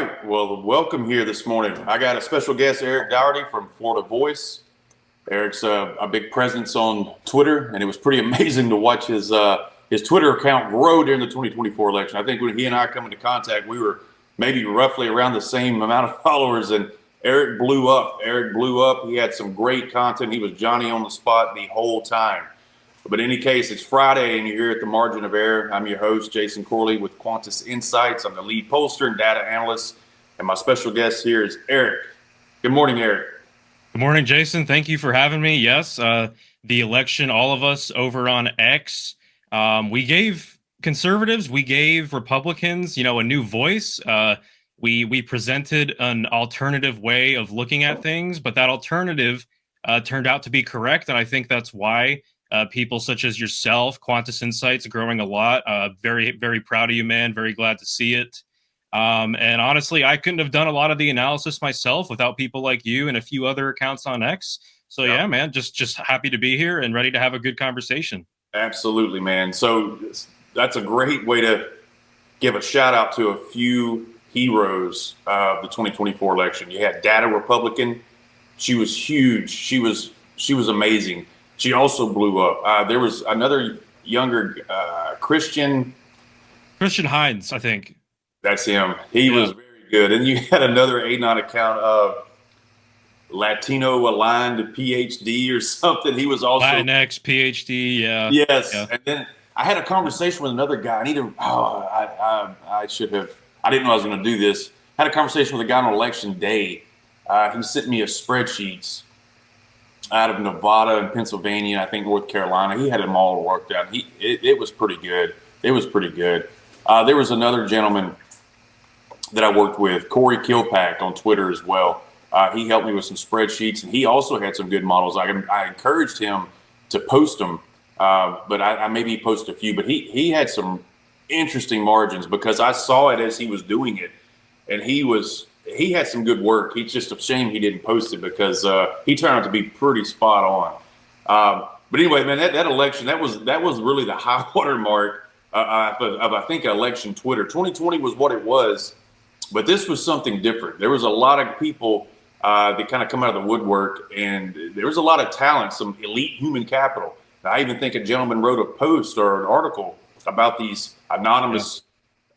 right. Well, welcome here this morning. I got a special guest, Eric Dougherty from Florida Voice. Eric's a big presence on Twitter, and it was pretty amazing to watch his Twitter account grow during the 2024 election. I think when he and I come into contact, we were maybe roughly around the same amount of followers, and Eric blew up. Eric blew up. He had some great content. He was Johnny on the spot the whole time. But in any case, it's Friday, and you're here at the Margin of Error. I'm your host, Jason Corley with Qantas Insights. I'm the lead pollster and data analyst, and my special guest here is Eric. Good morning, Eric. Good morning, Jason. Thank you for having me. Yes, the election, all of us over on X, we gave conservatives, we gave Republicans, a new voice. We presented an alternative way of looking at things, but that alternative turned out to be correct, and I think that's why people such as yourself, Qantas Insights, are growing a lot. Very, very proud of you, man. Very glad to see it. And honestly, I couldn't have done a lot of the analysis myself without people like you and a few other accounts on X. So yeah, man, just happy to be here and ready to have a good conversation. Absolutely, man. So that's a great way to give a shout out to a few heroes of the 2024 election. You had Data Republican. She was huge. She was amazing. She also blew up. There was another younger Christian Hines, I think. That's him. He was very good. And you had another Anon account of Latino aligned PhD or something. He was also Latinx PhD. Yeah. Yes. Yeah. And then I had a conversation with another guy. I should have. I didn't know I was going to do this. I had a conversation with a guy on election day. He sent me a spreadsheets out of Nevada and Pennsylvania, I think North Carolina. He had them all worked out. It was pretty good. It was pretty good. There was another gentleman that I worked with, Corey Kilpack, on Twitter as well. He helped me with some spreadsheets, and he also had some good models. I encouraged him to post them, but I maybe post a few. But he had some interesting margins because I saw it as he was doing it, and he had some good work. It's just a shame he didn't post it because he turned out to be pretty spot on. But anyway, man, that election, that was really the high water mark of I think election Twitter. 2020 was what it was, but this was something different. There was a lot of people that kind of come out of the woodwork, and there was a lot of talent, some elite human capital. I even think a gentleman wrote a post or an article about these anonymous.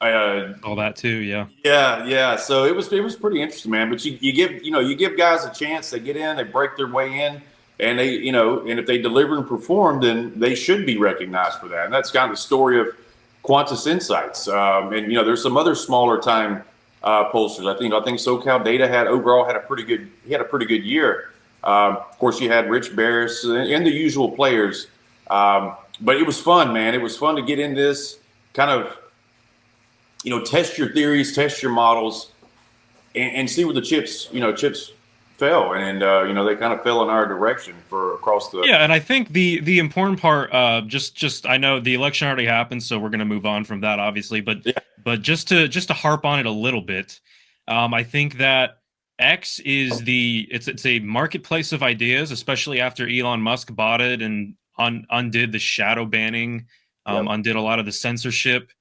All that too, yeah. Yeah. So it was pretty interesting, man. But you give guys a chance. They get in, they break their way in, and and if they deliver and perform, then they should be recognized for that. And that's kind of the story of Qantas Insights. And there's some other smaller time pollsters. I think SoCal Data had a pretty good year. Of course, you had Rich Barris and the usual players. But it was fun, man. It was fun to get in this kind of. Test your theories, test your models, and see where the chips fell. And they kind of fell in our direction for across the. Yeah, and I think the important part, just I know the election already happened, so we're going to move on from that, obviously. But just to harp on it a little bit, I think that X is it's a marketplace of ideas, especially after Elon Musk bought it and undid the shadow banning, undid a lot of the censorship.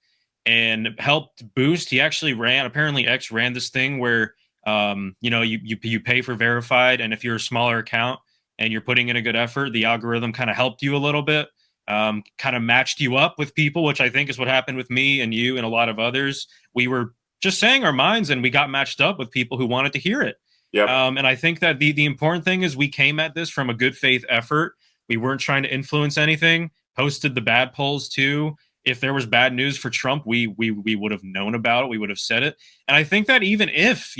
And helped boost. Apparently X ran this thing where, you pay for verified. And if you're a smaller account and you're putting in a good effort, the algorithm kind of helped you a little bit, kind of matched you up with people, which I think is what happened with me and you and a lot of others. We were just saying our minds and we got matched up with people who wanted to hear it. Yep. And I think that the important thing is we came at this from a good faith effort. We weren't trying to influence anything, posted the bad polls too. If there was bad news for Trump, we would have known about it. We would have said it. And I think that even if,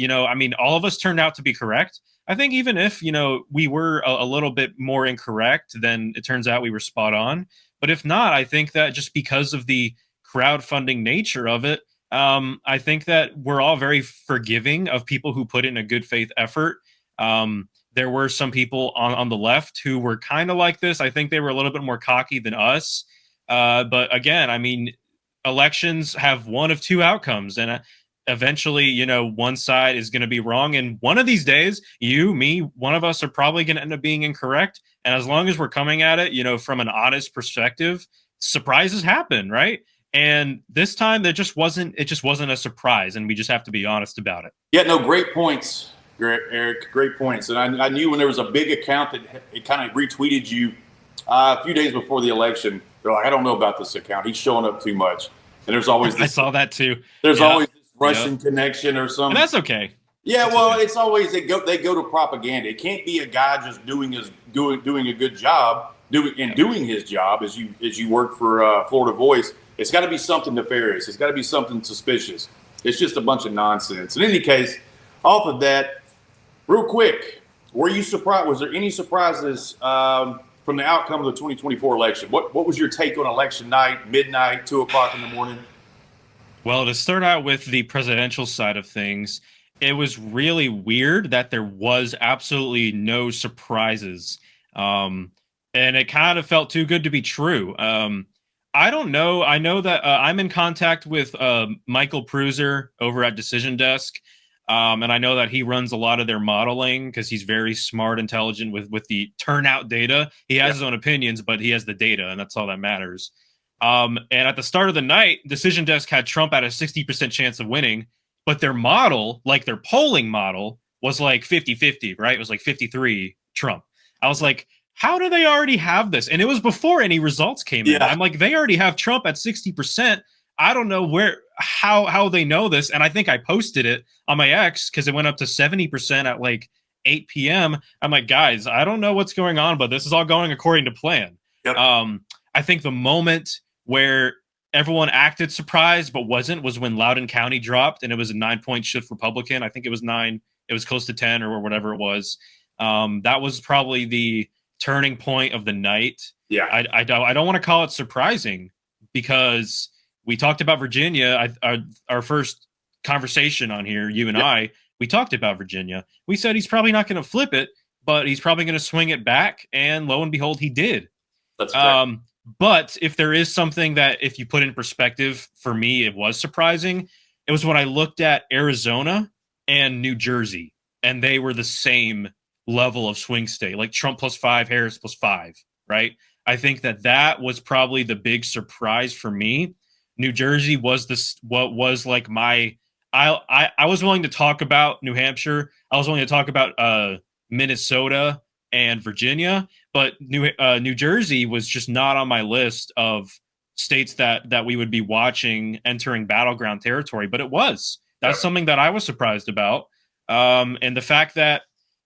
all of us turned out to be correct. I think even if, we were a little bit more incorrect, then it turns out we were spot on. But if not, I think that just because of the crowdfunding nature of it, I think that we're all very forgiving of people who put in a good faith effort. There were some people on the left who were kind of like this. I think they were a little bit more cocky than us. But again, elections have one of two outcomes, and eventually, one side is going to be wrong. And one of these days, you, me, one of us are probably going to end up being incorrect. And as long as we're coming at it, from an honest perspective, surprises happen, right? And this time it just wasn't a surprise, and we just have to be honest about it. Yeah, no, great points, Eric. Great points. And I knew when there was a big account that it kind of retweeted you a few days before the election. They're like, I don't know about this account. He's showing up too much. And there's always this, I saw that too. There's always this Russian connection or something. And that's okay. Yeah, well, okay. It's always they go to propaganda. It can't be a guy just doing a good job, doing his job as you work for Florida Voice. It's got to be something nefarious. It's got to be something suspicious. It's just a bunch of nonsense. In any case, off of that, real quick, were you surprised? Was there any surprises from the outcome of the 2024 election? What was your take on election night, midnight, 2 o'clock in the morning? Well, to start out with the presidential side of things, it was really weird that there was absolutely no surprises. And it kind of felt too good to be true. I don't know. I know that I'm in contact with Michael Pruser over at Decision Desk. And I know that he runs a lot of their modeling because he's very smart, intelligent with the turnout data. He has his own opinions, but he has the data, and that's all that matters. And at the start of the night, Decision Desk had Trump at a 60% chance of winning. But their model, like their polling model, was like 50-50, right? It was like 53 Trump. I was like, how do they already have this? And it was before any results came in. I'm like, they already have Trump at 60%. I don't know how they know this. And I think I posted it on my X because it went up to 70% at like 8 p.m. I'm like, guys, I don't know what's going on, but this is all going according to plan. Yep. I think the moment where everyone acted surprised but wasn't was when Loudoun County dropped, and it was a 9-point shift Republican. I think it was 9. It was close to 10 or whatever it was. That was probably the turning point of the night. Yeah, I don't want to call it surprising because we talked about Virginia. Our first conversation on here, you and I, we talked about Virginia. We said he's probably not going to flip it, but he's probably going to swing it back, and lo and behold, he did. That's correct. But if there is something that, if you put in perspective, for me, it was surprising, it was when I looked at Arizona and New Jersey, and they were the same level of swing state, like Trump +5, Harris +5, right? I think that was probably the big surprise for me. New Jersey was what was like my, I was willing to talk about New Hampshire. I was willing to talk about Minnesota and Virginia, but New Jersey was just not on my list of states that we would be watching entering battleground territory, but it was. That's something that I was surprised about. And the fact that,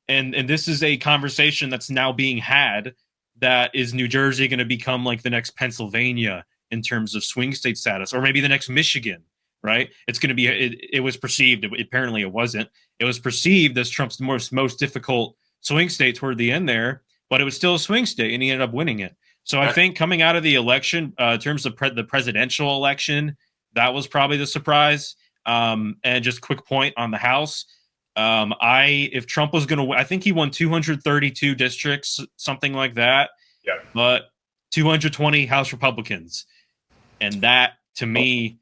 and this is a conversation that's now being had, that is New Jersey going to become like the next Pennsylvania in terms of swing state status, or maybe the next Michigan, right? It's going to be, it was perceived, apparently it wasn't, it was perceived as Trump's most difficult swing state toward the end there, but it was still a swing state, and he ended up winning it. So I think coming out of the election, in terms of the presidential election, that was probably the surprise. And just quick point on the House, if Trump was going to win, I think he won 232 districts, something like that. Yeah. But 220 House Republicans, and that to me,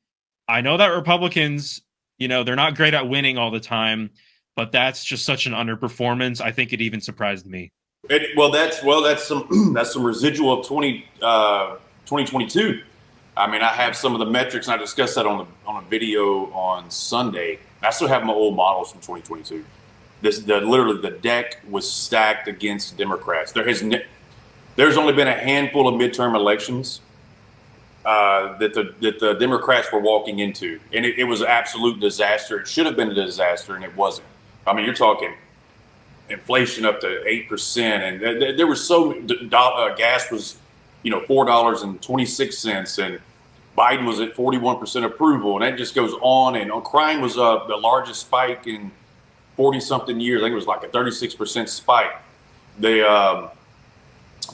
I know that Republicans, they're not great at winning all the time, but that's just such an underperformance. I think it even surprised me. That's some residual of 2022. I mean, I have some of the metrics, and I discussed that on a video on Sunday. I still have my old models from 2022. Literally the deck was stacked against Democrats. There's only been a handful of midterm elections that the Democrats were walking into, and it was an absolute disaster. It should have been a disaster, and it wasn't. I mean, you're talking inflation up to 8%, and there was gas was, $4.26, and Biden was at 41% approval, and that just goes on. And crime was the largest spike in 40-something years. I think it was like a 36% spike. The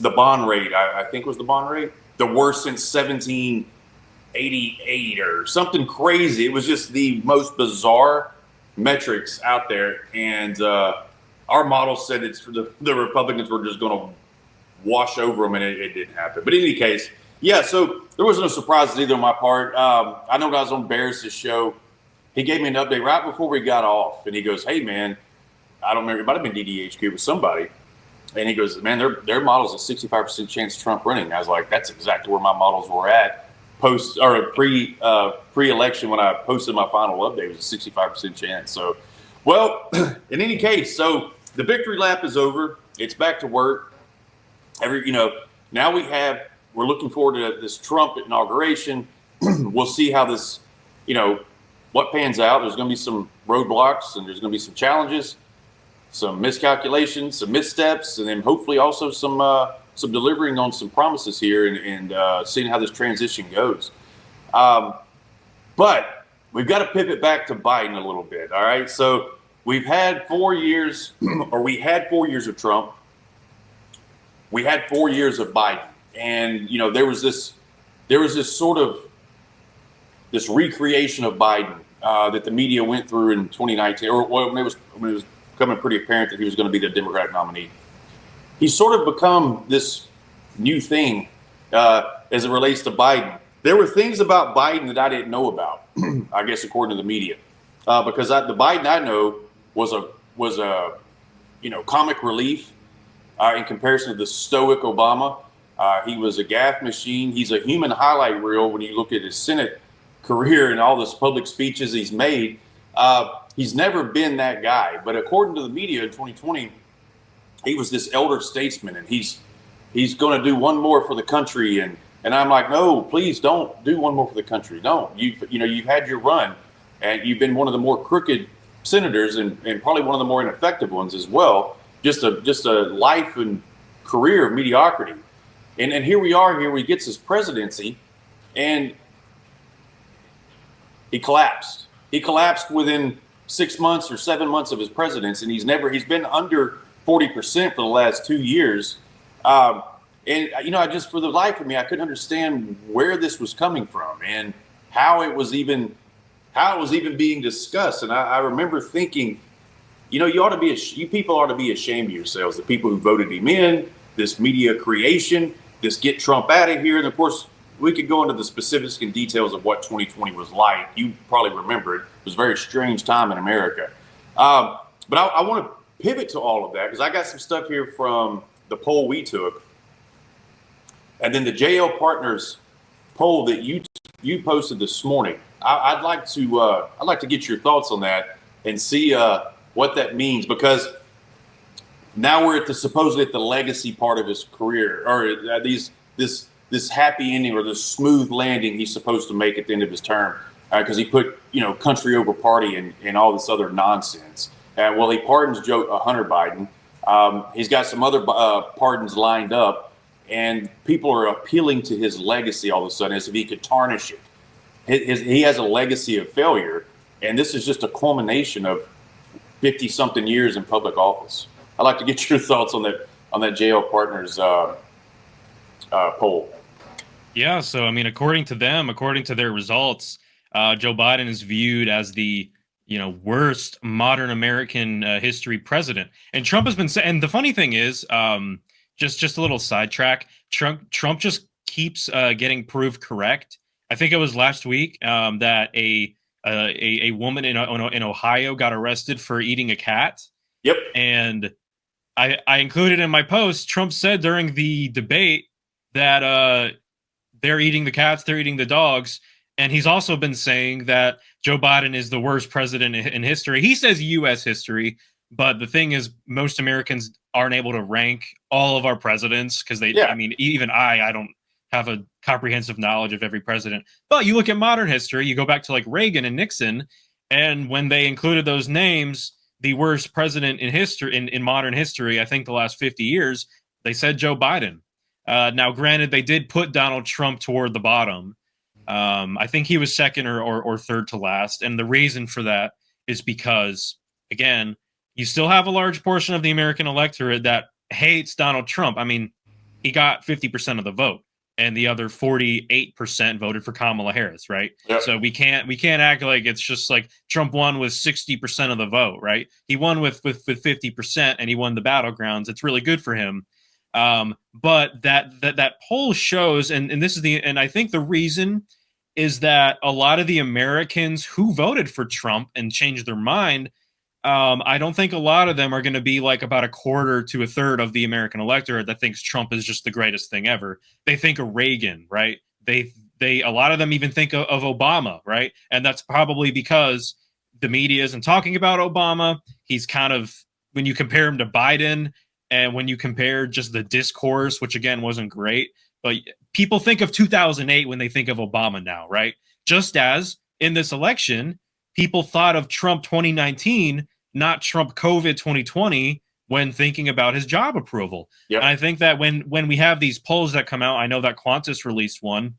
bond rate, I think was the bond rate, the worst since 1788 or something crazy. It was just the most bizarre metrics out there, and our model said the Republicans were just going to wash over them, and it didn't happen. But in any case, yeah, so there was no surprises either on my part. I know I was on Barris's show. He gave me an update right before we got off, and he goes, hey, man, I don't remember, it might have been DDHQ with somebody, and he goes, man, their model's a 65% chance of Trump running. I was like, that's exactly where my models were at. post or pre-election when I posted my final update, it was a 65% chance. So, well, in any case, so the victory lap is over. It's back to work. Now we're looking forward to this Trump inauguration. We'll see how this, what pans out. There's going to be some roadblocks and there's going to be some challenges, some miscalculations, some missteps, and then hopefully also some delivering on some promises here and seeing how this transition goes. But we've got to pivot back to Biden a little bit. All right. So we've had 4 years, or we had 4 years of Trump. We had 4 years of Biden. And, there was this sort of this recreation of Biden that the media went through in 2019, or when it was becoming pretty apparent that he was going to be the Democratic nominee. He's sort of become this new thing as it relates to Biden. There were things about Biden that I didn't know about, I guess, according to the media, because the Biden I know was a comic relief in comparison to the stoic Obama. He was a gaffe machine. He's a human highlight reel when you look at his Senate career and all this public speeches he's made. He's never been that guy. But according to the media in 2020, he was this elder statesman, and he's going to do one more for the country. And I'm like, no, please don't do one more for the country. Don't. You've had your run, and you've been one of the more crooked senators and probably one of the more ineffective ones as well. Just a life and career of mediocrity. And here we are. Here he gets his presidency, and he collapsed. He collapsed within 6 months or 7 months of his presidency, and he's been under 40% for the last 2 years. I just, for the life of me, I couldn't understand where this was coming from and how it was even being discussed. And I remember thinking, you people ought to be ashamed of yourselves, the people who voted him in, this media creation, this get Trump out of here. And of course, we could go into the specifics and details of what 2020 was like. You probably remember it. It was a very strange time in America. But I want to pivot to all of that because I got some stuff here from the poll we took, and then the JL Partners poll that you posted this morning. I'd like to get your thoughts on that and see what that means, because now we're supposedly at the legacy part of his career, or this happy ending or this smooth landing he's supposed to make at the end of his term, because he put country over party and all this other nonsense. Well, he pardons Hunter Biden. He's got some other pardons lined up, and people are appealing to his legacy all of a sudden as if he could tarnish it. He has a legacy of failure, and this is just a culmination of 50-something years in public office. I'd like to get your thoughts on that JL Partners poll. Yeah, so according to their results, Joe Biden is viewed as the worst modern American history president. And Trump has been saying, and the funny thing is, just a little sidetrack, Trump just keeps getting proved correct. I think it was last week that a woman in Ohio got arrested for eating a cat. Yep. And I included in my post, Trump said during the debate that they're eating the cats, they're eating the dogs. And he's also been saying that Joe Biden is the worst president in history. He says U.S. history, but the thing is, most Americans aren't able to rank all of our presidents because even I don't have a comprehensive knowledge of every president. But you look at modern history, you go back to like Reagan and Nixon, and when they included those names, the worst president in history, in modern history, I think the last 50 years, they said Joe Biden. Now, granted, they did put Donald Trump toward the bottom. I think he was second or third to last. And the reason for that is because, again, you still have a large portion of the American electorate that hates Donald Trump. I mean, he got 50% of the vote, and the other 48% voted for Kamala Harris, right? Yep. So we can't act like it's just like Trump won with 60% of the vote, right? He won with 50%, and he won the battlegrounds. It's really good for him. But that poll shows, and this is and I think the reason is that a lot of the Americans who voted for Trump and changed their mind, I don't think a lot of them are going to be like about a quarter to a third of the American electorate that thinks Trump is just the greatest thing ever. They think of Reagan, right? They a lot of them even think of Obama, right? And that's probably because the media isn't talking about Obama. He's kind of, when you compare him to Biden, and when you compare just the discourse, which again wasn't great, but people think of 2008 when they think of Obama now, right? Just as in this election, people thought of Trump 2019, not Trump COVID 2020, when thinking about his job approval. Yep. And I think that when we have these polls that come out, I know that Qantas released one.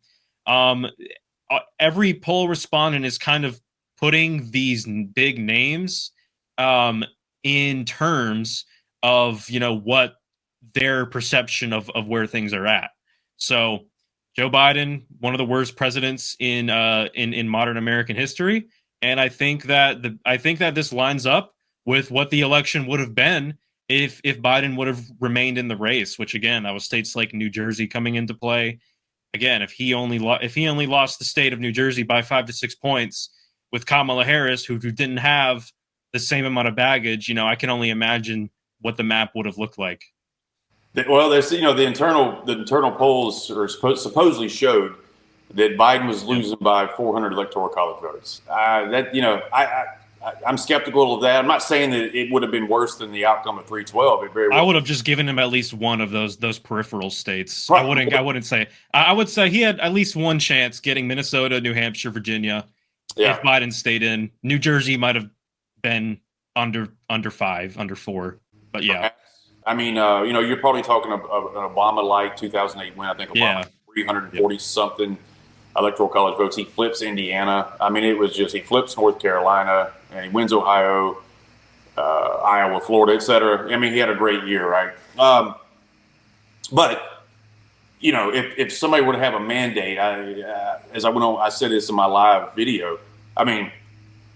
Every poll respondent is kind of putting these big names in terms of, you know, what their perception of where things are at. So Joe Biden, one of the worst presidents in modern American history, and I think that this lines up with what the election would have been if Biden would have remained in the race. Which again, that was states like New Jersey coming into play. Again, if he only lost the state of New Jersey by 5 to 6 points with Kamala Harris, who didn't have the same amount of baggage, you know, I can only imagine what the map would have looked like. Well, there's, you know, the internal polls are supposedly showed that Biden was losing by 400 electoral college votes. That, you know, I'm skeptical of that. I'm not saying that it would have been worse than the outcome of 312. It very well. I would have just given him at least one of those peripheral states. Right. I would say he had at least one chance getting Minnesota, New Hampshire, Virginia. Yeah. If Biden stayed in, New Jersey might have been under 5, under 4. But yeah. I mean, you know, you're probably talking of an Obama-like 2008 win. I think Obama 340 something electoral college votes. He flips Indiana. I mean, it was just, he flips North Carolina and he wins Ohio, Iowa, Florida, et cetera. I mean, he had a great year, right? But, you know, if somebody were to have a mandate, as I went on, I said this in my live video. I mean,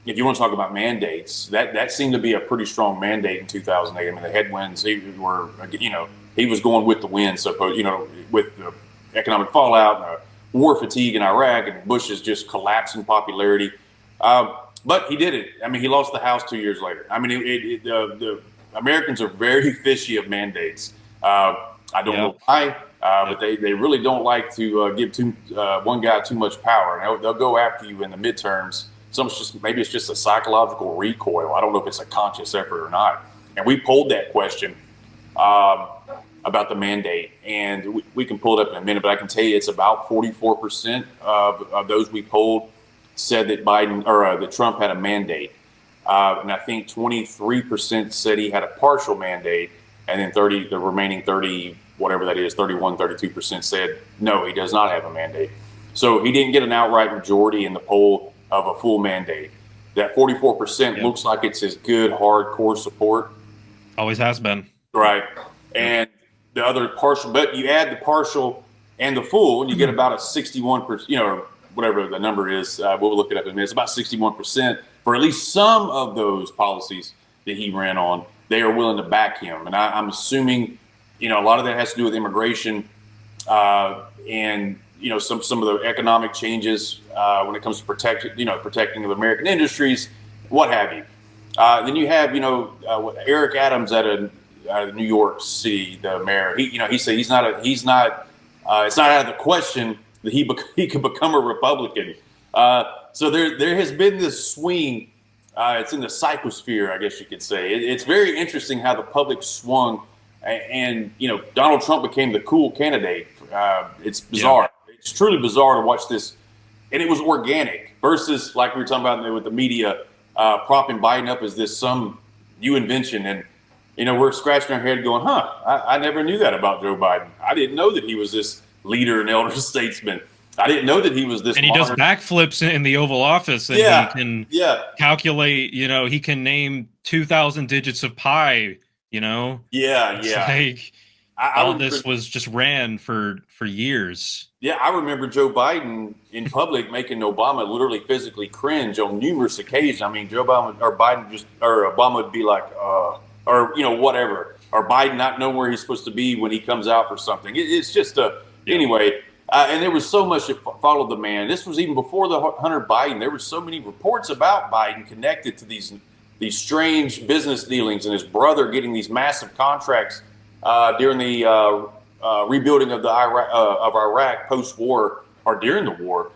if you want to talk about mandates, that seemed to be a pretty strong mandate in 2008. I mean, the headwinds, he was going with the wind, suppose, you know, with the economic fallout and war fatigue in Iraq and Bush's just collapsing popularity. But he did it. I mean, he lost the House 2 years later. I mean, the Americans are very fishy of mandates. I don't know why, but they really don't like to give one guy too much power. And they'll go after you in the midterms. Maybe it's just a psychological recoil. I don't know if it's a conscious effort or not. And we polled that question about the mandate, and we can pull it up in a minute. But I can tell you, it's about 44% of those we polled said that that Trump had a mandate, and I think 23% said he had a partial mandate, and then the remaining 30, whatever that is, 32% said no, he does not have a mandate. So he didn't get an outright majority in the poll of a full mandate. That 44% looks like it's his good hardcore support. Always has been. Right. And the other partial, but you add the partial and the full, and you get about a 61%, you know, whatever the number is. We'll look it up in a minute. It's about 61% for at least some of those policies that he ran on. They are willing to back him. And I'm assuming, you know, a lot of that has to do with immigration and, you know, some of the economic changes when it comes to protecting of American industries, what have you. Then you have, you know, Eric Adams out of New York City, the mayor. He said it's not out of the question that he could become a Republican. So there has been this swing. It's in the psychosphere, I guess you could say. It's very interesting how the public swung, and you know, Donald Trump became the cool candidate. It's bizarre. Yeah. It's truly bizarre to watch this, and it was organic versus like we were talking about with the media propping Biden up as this some new invention, and you know, we're scratching our head going, I never knew that about Joe Biden. I didn't know that he was this leader and elder statesman. I didn't know that he was this. And he does backflips in the Oval Office, and he can calculate. You know, he can name 2,000 digits of pi. You know, Like all this was just ran for years. Yeah, I remember Joe Biden in public making Obama literally physically cringe on numerous occasions. I mean, Obama would be like, or you know, whatever, or Biden not know where he's supposed to be when he comes out for something. It's just anyway. And there was so much that followed the man. This was even before the Hunter Biden. There were so many reports about Biden connected to these strange business dealings and his brother getting these massive contracts during the rebuilding of Iraq post-war. or during the war.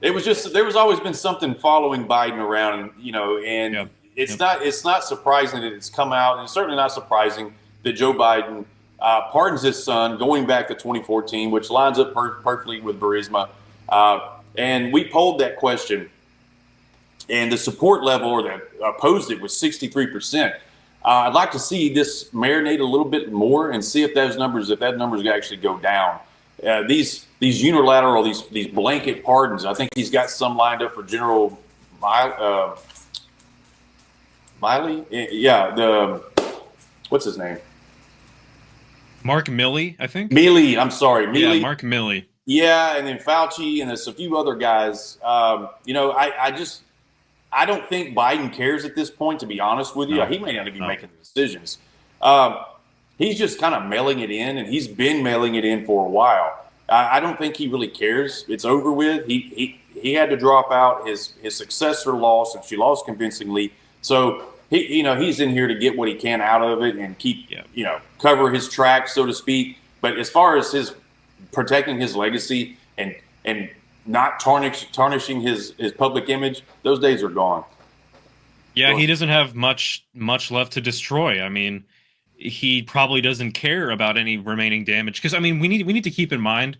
It was just there was always been something following Biden around, and Yep. it's not surprising that it's come out, and it's certainly not surprising that Joe Biden pardons his son going back to 2014, which lines up perfectly with Burisma. And we polled that question, and the support level or that opposed it was 63%. I'd like to see this marinate a little bit more and see if that numbers actually go down. These unilateral, these blanket pardons. I think he's got some lined up for General Miley. Yeah, what's his name? Mark Milley, I think. Milley. I'm sorry, Milley. Yeah, Mark Milley. Yeah, and then Fauci and there's a few other guys. I don't think Biden cares at this point, to be honest with you. No. He may not be making the decisions. He's just kind of mailing it in, and he's been mailing it in for a while. I don't think he really cares. It's over with. He had to drop out. His successor lost, and she lost convincingly. So he's in here to get what he can out of it and keep cover his tracks, so to speak. But as far as his protecting his legacy and not tarnishing his public image, those days are gone. Yeah, he doesn't have much left to destroy. I mean, he probably doesn't care about any remaining damage because I mean, we need to keep in mind.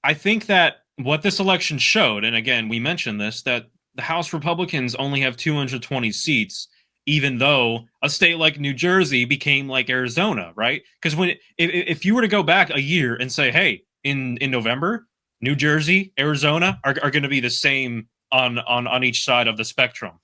I think that what this election showed, and again, we mentioned this, that the House Republicans only have 220 seats, even though a state like New Jersey became like Arizona, right? Because if you were to go back a year and say, hey, in November, New Jersey, Arizona are going to be the same on each side of the spectrum.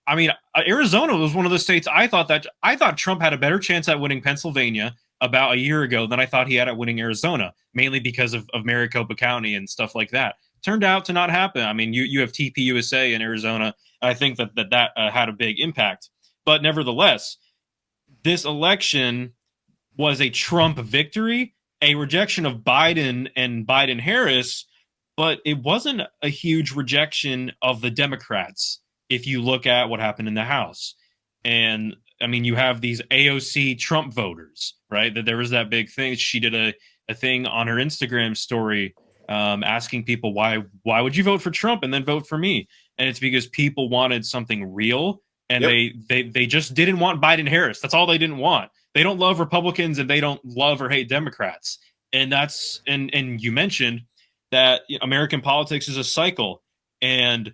I mean, Arizona was one of the states I thought Trump had a better chance at winning Pennsylvania about a year ago than I thought he had at winning Arizona, mainly because of Maricopa County and stuff like that. Turned out to not happen. I mean, you have TPUSA in Arizona. And I think that had a big impact. But nevertheless, this election was a Trump victory, a rejection of Biden and Biden-Harris, but it wasn't a huge rejection of the Democrats if you look at what happened in the House. And, I mean, you have these AOC Trump voters, right? That there was that big thing. She did a thing on her Instagram story asking people, why would you vote for Trump and then vote for me? And it's because people wanted something real, and they just didn't want Biden-Harris. That's all they didn't want. They don't love Republicans, and they don't love or hate Democrats. And that's and you mentioned that American politics is a cycle, and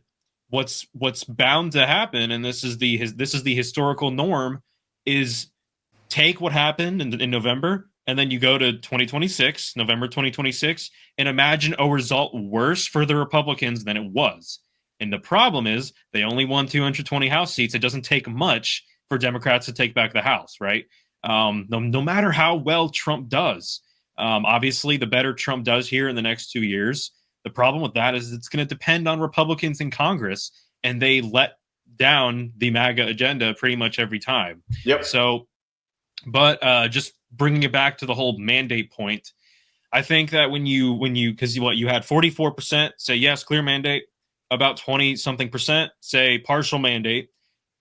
what's bound to happen, and this is the historical norm, is take what happened in November, and then you go to November 2026, and imagine a result worse for the Republicans than it was. And the problem is they only won 220 House seats. It doesn't take much for Democrats to take back the House, right? No matter how well Trump does. Obviously, the better Trump does here in the next 2 years, the problem with that is it's going to depend on Republicans in Congress, and they let down the MAGA agenda pretty much every time. Yep. So, but just bringing it back to the whole mandate point, I think that when you because you had 44% say yes, clear mandate, about 20-something% say partial mandate,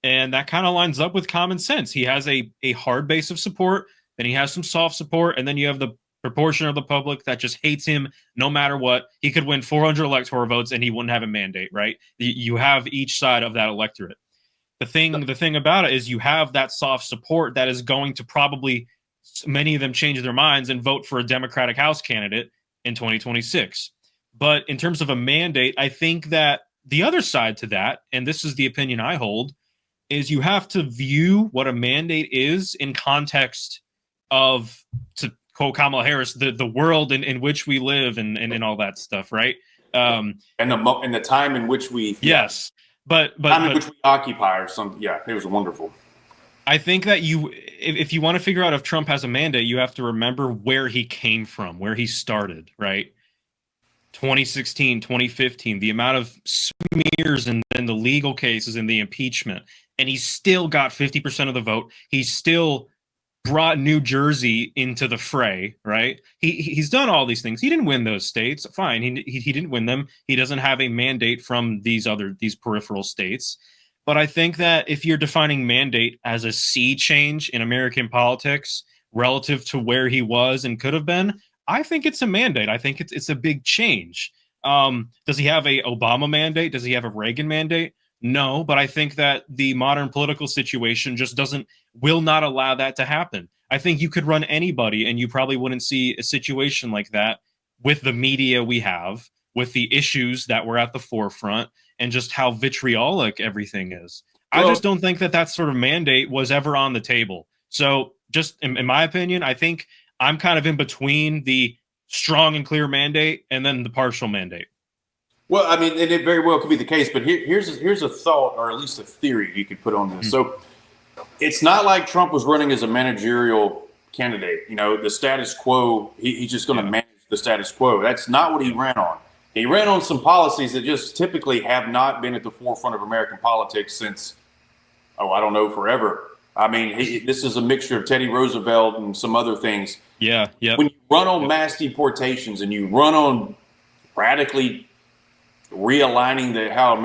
and that kind of lines up with common sense. He has a hard base of support, then he has some soft support, and then you have the proportion of the public that just hates him no matter what. He could win 400 electoral votes and he wouldn't have a mandate, right? You have each side of that electorate. The thing about it is you have that soft support that is going to probably, many of them change their minds and vote for a Democratic House candidate in 2026. But in terms of a mandate, I think that the other side to that, and this is the opinion I hold, is you have to view what a mandate is in context of, to quote Kamala Harris, the world in which we live and all that stuff, right? And the time in which we yes, but in which we occupy or something. Yeah, it was wonderful. I think that if you want to figure out if Trump has a mandate, you have to remember where he came from, where he started, right? 2016, 2015, the amount of smears and the legal cases and the impeachment, and he still got 50% of the vote. He still brought New Jersey into the fray, right? He's done all these things. He didn't win those states. Fine. He didn't win them. He doesn't have a mandate from these peripheral states. But I think that if you're defining mandate as a sea change in American politics relative to where he was and could have been, I think it's a mandate. I think it's a big change. Does he have a Obama mandate? Does he have a Reagan mandate? No, but I think that the modern political situation just will not allow that to happen. I think you could run anybody and you probably wouldn't see a situation like that with the media we have, with the issues that were at the forefront, and just how vitriolic everything is. I Well, just don't think that that sort of mandate was ever on the table. So, just in my opinion, I think I'm kind of in between the strong and clear mandate and then the partial mandate. well, I mean, and it very well could be the case, but here's a thought, or at least a theory you could put on this. Hmm. So it's not like Trump was running as a managerial candidate. You know, the status quo, he's just going to manage the status quo. That's not what he ran on. He ran on some policies that just typically have not been at the forefront of American politics since, oh, I don't know, forever. I mean, this is a mixture of Teddy Roosevelt and some other things. Yeah, yeah. When you run on mass deportations and you run on radically realigning how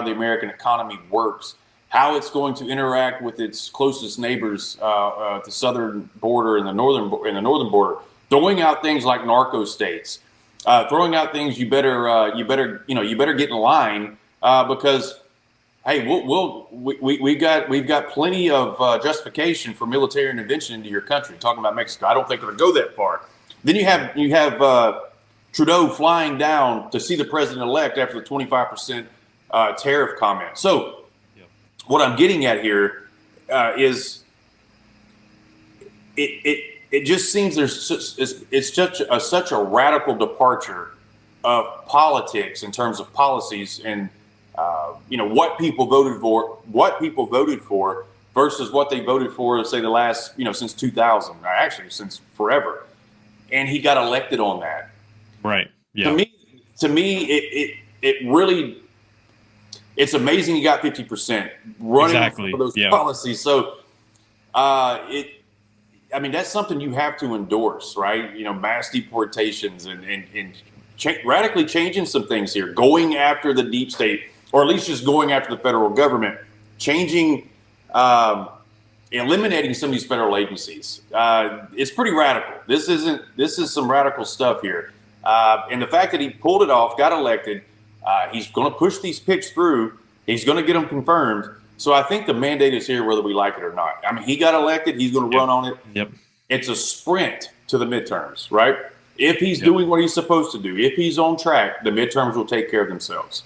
the American economy works, how it's going to interact with its closest neighbors, the southern border and the northern border, throwing out things like narco states, throwing out things you better get in line because hey, we've got plenty of justification for military intervention into your country. Talking about Mexico, I don't think it'll go that far. Then you have Trudeau flying down to see the president-elect after the 25% tariff comment. So what I'm getting at here is it just seems it's such a radical departure of politics in terms of policies and what people voted for versus what they voted for, say the last since 2000, actually since forever, and he got elected on that. Right. Yeah. To me, it really, it's amazing he got 50% running for those policies. So, I mean, that's something you have to endorse, right? Mass deportations and radically changing some things here, going after the deep state, or at least just going after the federal government, changing, eliminating some of these federal agencies. It's pretty radical. This is some radical stuff here. And the fact that he pulled it off, got elected, he's going to push these picks through. He's going to get them confirmed. So I think the mandate is here, whether we like it or not. I mean, he got elected. He's going to run on it. Yep. It's a sprint to the midterms, right? If he's doing what he's supposed to do, if he's on track, the midterms will take care of themselves.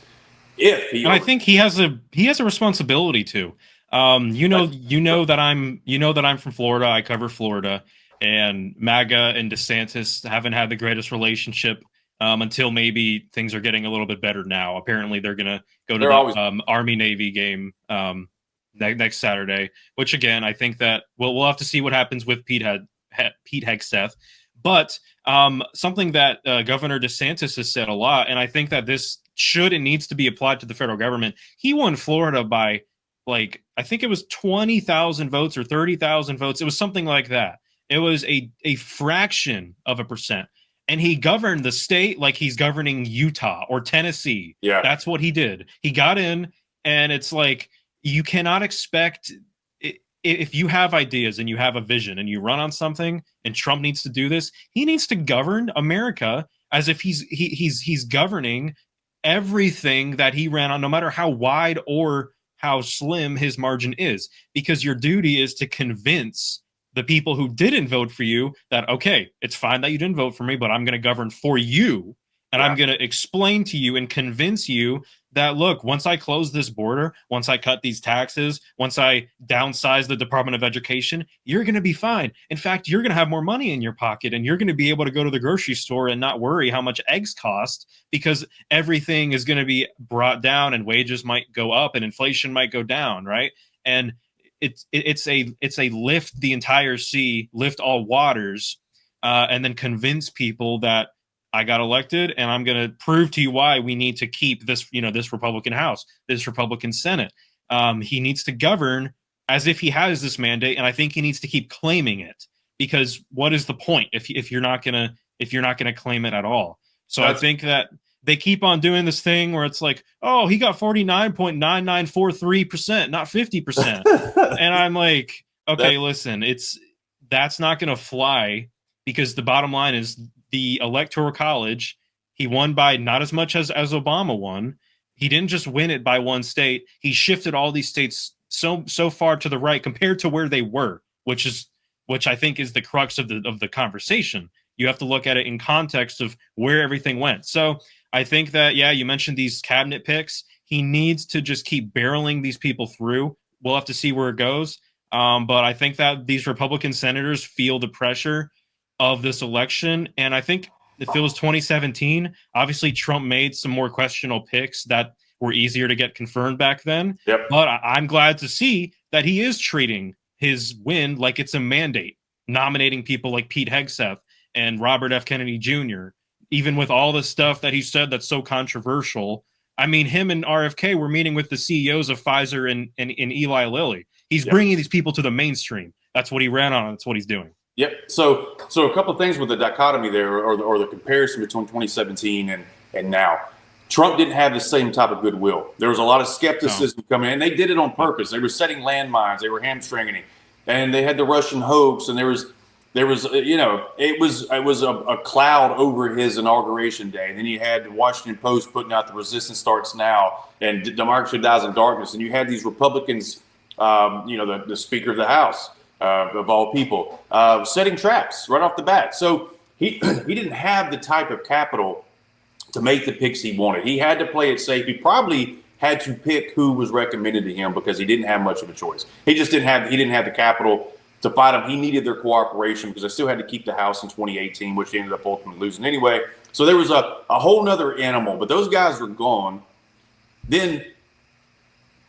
I think he has a responsibility to. You know that I'm from Florida. I cover Florida, and MAGA and DeSantis haven't had the greatest relationship until maybe things are getting a little bit better now. Apparently, they're going to go to the Army-Navy game next Saturday, which again, I think that we'll have to see what happens with Pete Hegseth. But something that Governor DeSantis has said a lot, and I think that this should and needs to be applied to the federal government. He won Florida by, like, I think it was 20,000 votes or 30,000 votes. It was something like that. It was a fraction of a percent. And he governed the state like he's governing Utah or Tennessee. Yeah. That's what he did. He got in, and it's like, you cannot expect, if you have ideas and you have a vision and you run on something, and Trump needs to do this, he needs to govern America as if he's governing everything that he ran on, no matter how wide or how slim his margin is, because your duty is to convince the people who didn't vote for you that, okay, it's fine that you didn't vote for me, but I'm going to govern for you. And I'm going to explain to you and convince you that, look, once I close this border, once I cut these taxes, once I downsize the Department of Education, you're going to be fine. In fact, you're going to have more money in your pocket, and you're going to be able to go to the grocery store and not worry how much eggs cost, because everything is going to be brought down and wages might go up and inflation might go down, right? And it's a lift the entire sea, lift all waters, and then convince people that I got elected, and I'm going to prove to you why we need to keep this, this Republican House, this Republican Senate. He needs to govern as if he has this mandate, and I think he needs to keep claiming it, because what is the point if you're not gonna claim it at all? So I think that they keep on doing this thing where it's like, oh, he got 49.9943%, not 50%, and I'm like, okay, listen, that's not going to fly, because the bottom line is, the Electoral College, He won by not as much as Obama won. He didn't just win it by one state. He shifted all these states so far to the right compared to where they were, which I think is the crux of the conversation. You have to look at it in context of where everything went. So I think that, yeah, you mentioned these cabinet picks. He needs to just keep barreling these people through. We'll have to see where it goes. But I think that these Republican senators feel the pressure of this election. And I think if it was 2017, obviously Trump made some more questionable picks that were easier to get confirmed back then. Yep. But I'm glad to see that he is treating his win like it's a mandate, nominating people like Pete Hegseth and Robert F. Kennedy Jr., even with all the stuff that he said that's so controversial. I mean, him and RFK were meeting with the CEOs of Pfizer and Eli Lilly. He's bringing these people to the mainstream. That's what he ran on. That's what he's doing. Yep. So a couple of things with the dichotomy there, or the comparison between 2017 and now. Trump didn't have the same type of goodwill. There was a lot of skepticism coming in, and they did it on purpose. They were setting landmines. They were hamstringing him, and they had the Russian hoax, and there was it was a cloud over his inauguration day. And then you had the Washington Post putting out the resistance starts now, and democracy dies in darkness. And you had these Republicans, the Speaker of the House, of all people, setting traps right off the bat. So he didn't have the type of capital to make the picks he wanted. He had to play it safe. He probably had to pick who was recommended to him because he didn't have much of a choice. He didn't have the capital to fight them. He needed their cooperation because they still had to keep the House in 2018, which he ended up ultimately losing anyway. So there was a whole nother animal, but those guys are gone. Then,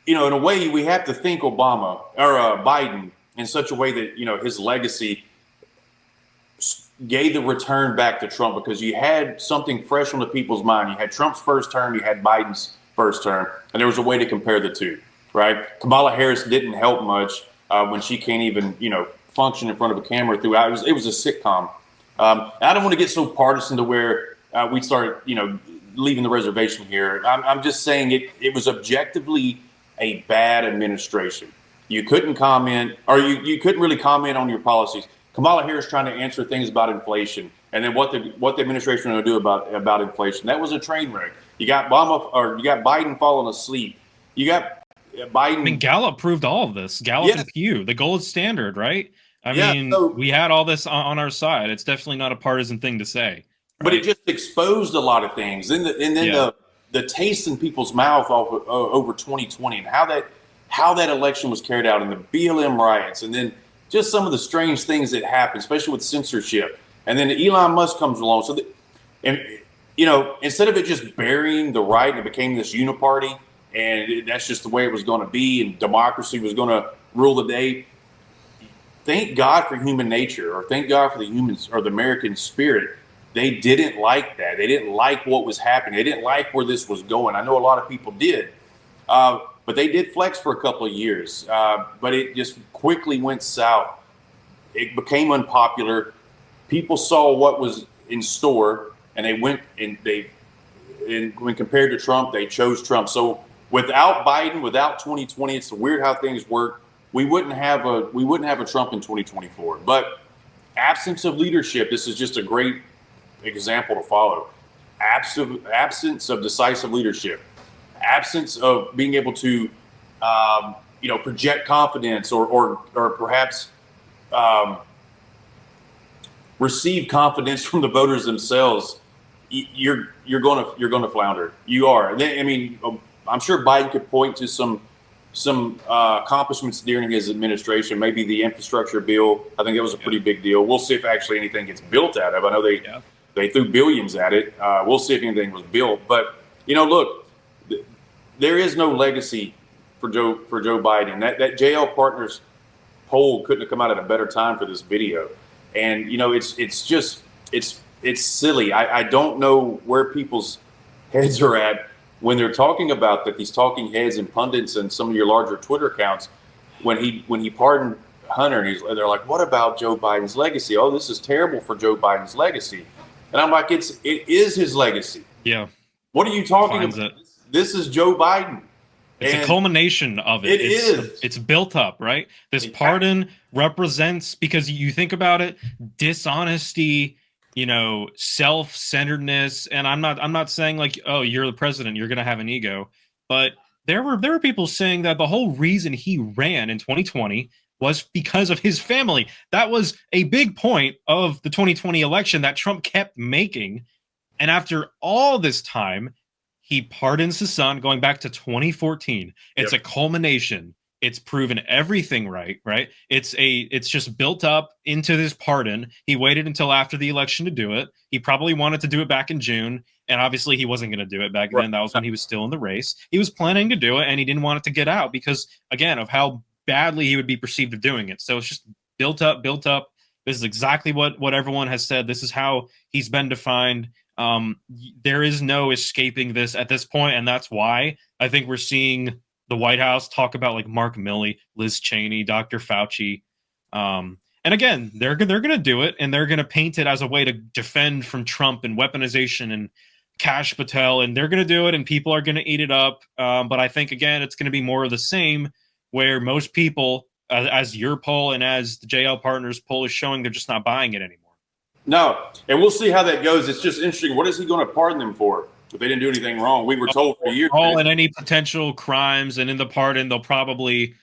in a way, we have to think Obama or Biden in such a way that, his legacy gave the return back to Trump because you had something fresh on the people's mind. You had Trump's first term, you had Biden's first term, and there was a way to compare the two, right? Kamala Harris didn't help much when she can't even, function in front of a camera throughout. It was a sitcom. I don't want to get so partisan to where we start, leaving the reservation here. I'm just saying it was objectively a bad administration. You couldn't comment, or you couldn't really comment on your policies. Kamala Harris trying to answer things about inflation, and then what the administration going to do about inflation. That was a train wreck. You got Biden falling asleep. You got Biden. I mean, Gallup proved all of this. Gallup and Pew, the gold standard, right? I mean, we had all this on our side. It's definitely not a partisan thing to say. Right? But it just exposed a lot of things. And then the taste in people's mouth over 2020 and how that election was carried out and the BLM riots, and then just some of the strange things that happened, especially with censorship. And then Elon Musk comes along. Instead of it just burying the right, it became this uniparty, and that's just the way it was going to be, and democracy was going to rule the day. Thank God for human nature, or thank God for the humans or the American spirit. They didn't like that. They didn't like what was happening. They didn't like where this was going. I know a lot of people did. But they did flex for a couple of years, but it just quickly went south. It became unpopular. People saw what was in store, and they went and when compared to Trump, they chose Trump. So without Biden, without 2020, it's weird how things work. We wouldn't have a Trump in 2024. But absence of leadership, this is just a great example to follow. Absence of decisive leadership. Absence of being able to, project confidence or perhaps receive confidence from the voters themselves. You're going to flounder. You are. I mean, I'm sure Biden could point to some accomplishments during his administration. Maybe the infrastructure bill. I think that was a pretty big deal. We'll see if actually anything gets built out of. I know they threw billions at it. We'll see if anything was built. But look. There is no legacy for Joe Biden. That JL Partners poll couldn't have come out at a better time for this video. And it's silly. I don't know where people's heads are at when they're talking about that. These talking heads and pundits and some of your larger Twitter accounts, when he pardoned Hunter, they're like, "What about Joe Biden's legacy? Oh, this is terrible for Joe Biden's legacy." And I'm like, it is his legacy. Yeah. What are you talking about? This is Joe Biden. It's a culmination of it. It's built up, right? This pardon represents, because you think about it, dishonesty self-centeredness. And I'm not saying like, oh, you're the president, you're gonna have an ego, but there were people saying that the whole reason he ran in 2020 was because of his family. That was a big point of the 2020 election that Trump kept making. And after all this time, he pardons his son going back to 2014. It's Yep. a culmination. It's proven everything right, right? It's just built up into this pardon. He waited until after the election to do it. He probably wanted to do it back in June, and obviously he wasn't going to do it back then. That was when he was still in the race. He was planning to do it, and he didn't want it to get out because, again, of how badly he would be perceived of doing it. So it's just built up, built up. This is exactly what everyone has said. This is how he's been defined. There is no escaping this at this point, and that's why I think we're seeing the White House talk about like Mark Milley, Liz Cheney, Dr. Fauci. And again, they're going to do it, and they're going to paint it as a way to defend from Trump and weaponization and Kash Patel, and they're going to do it, and people are going to eat it up. But I think, again, it's going to be more of the same, where most people, as your poll and as the JL Partners poll is showing, they're just not buying it anymore. No, and we'll see how that goes. It's just interesting. What is he going to pardon them for if they didn't do anything wrong? We were told for years. All and any potential crimes, and in the pardon, they'll probably,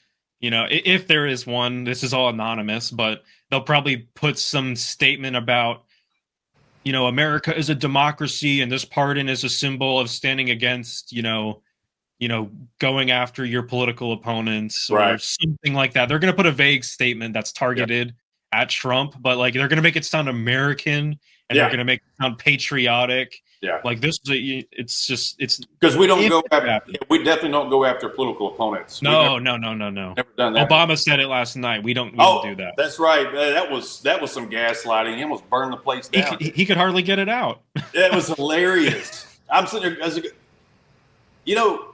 if there is one, this is all anonymous, but they'll probably put some statement about, America is a democracy, and this pardon is a symbol of standing against, going after your political opponents or something like that. They're going to put a vague statement that's targeted at Trump, but like they're going to make it sound American, and they're going to make it sound patriotic. Yeah, like this is it's because we don't go after. We definitely don't go after political opponents. No. Never done that. Obama said it last night. We don't do that. That's right. That was some gaslighting. He almost burned the place down. He could hardly get it out. It was hilarious. I'm sitting there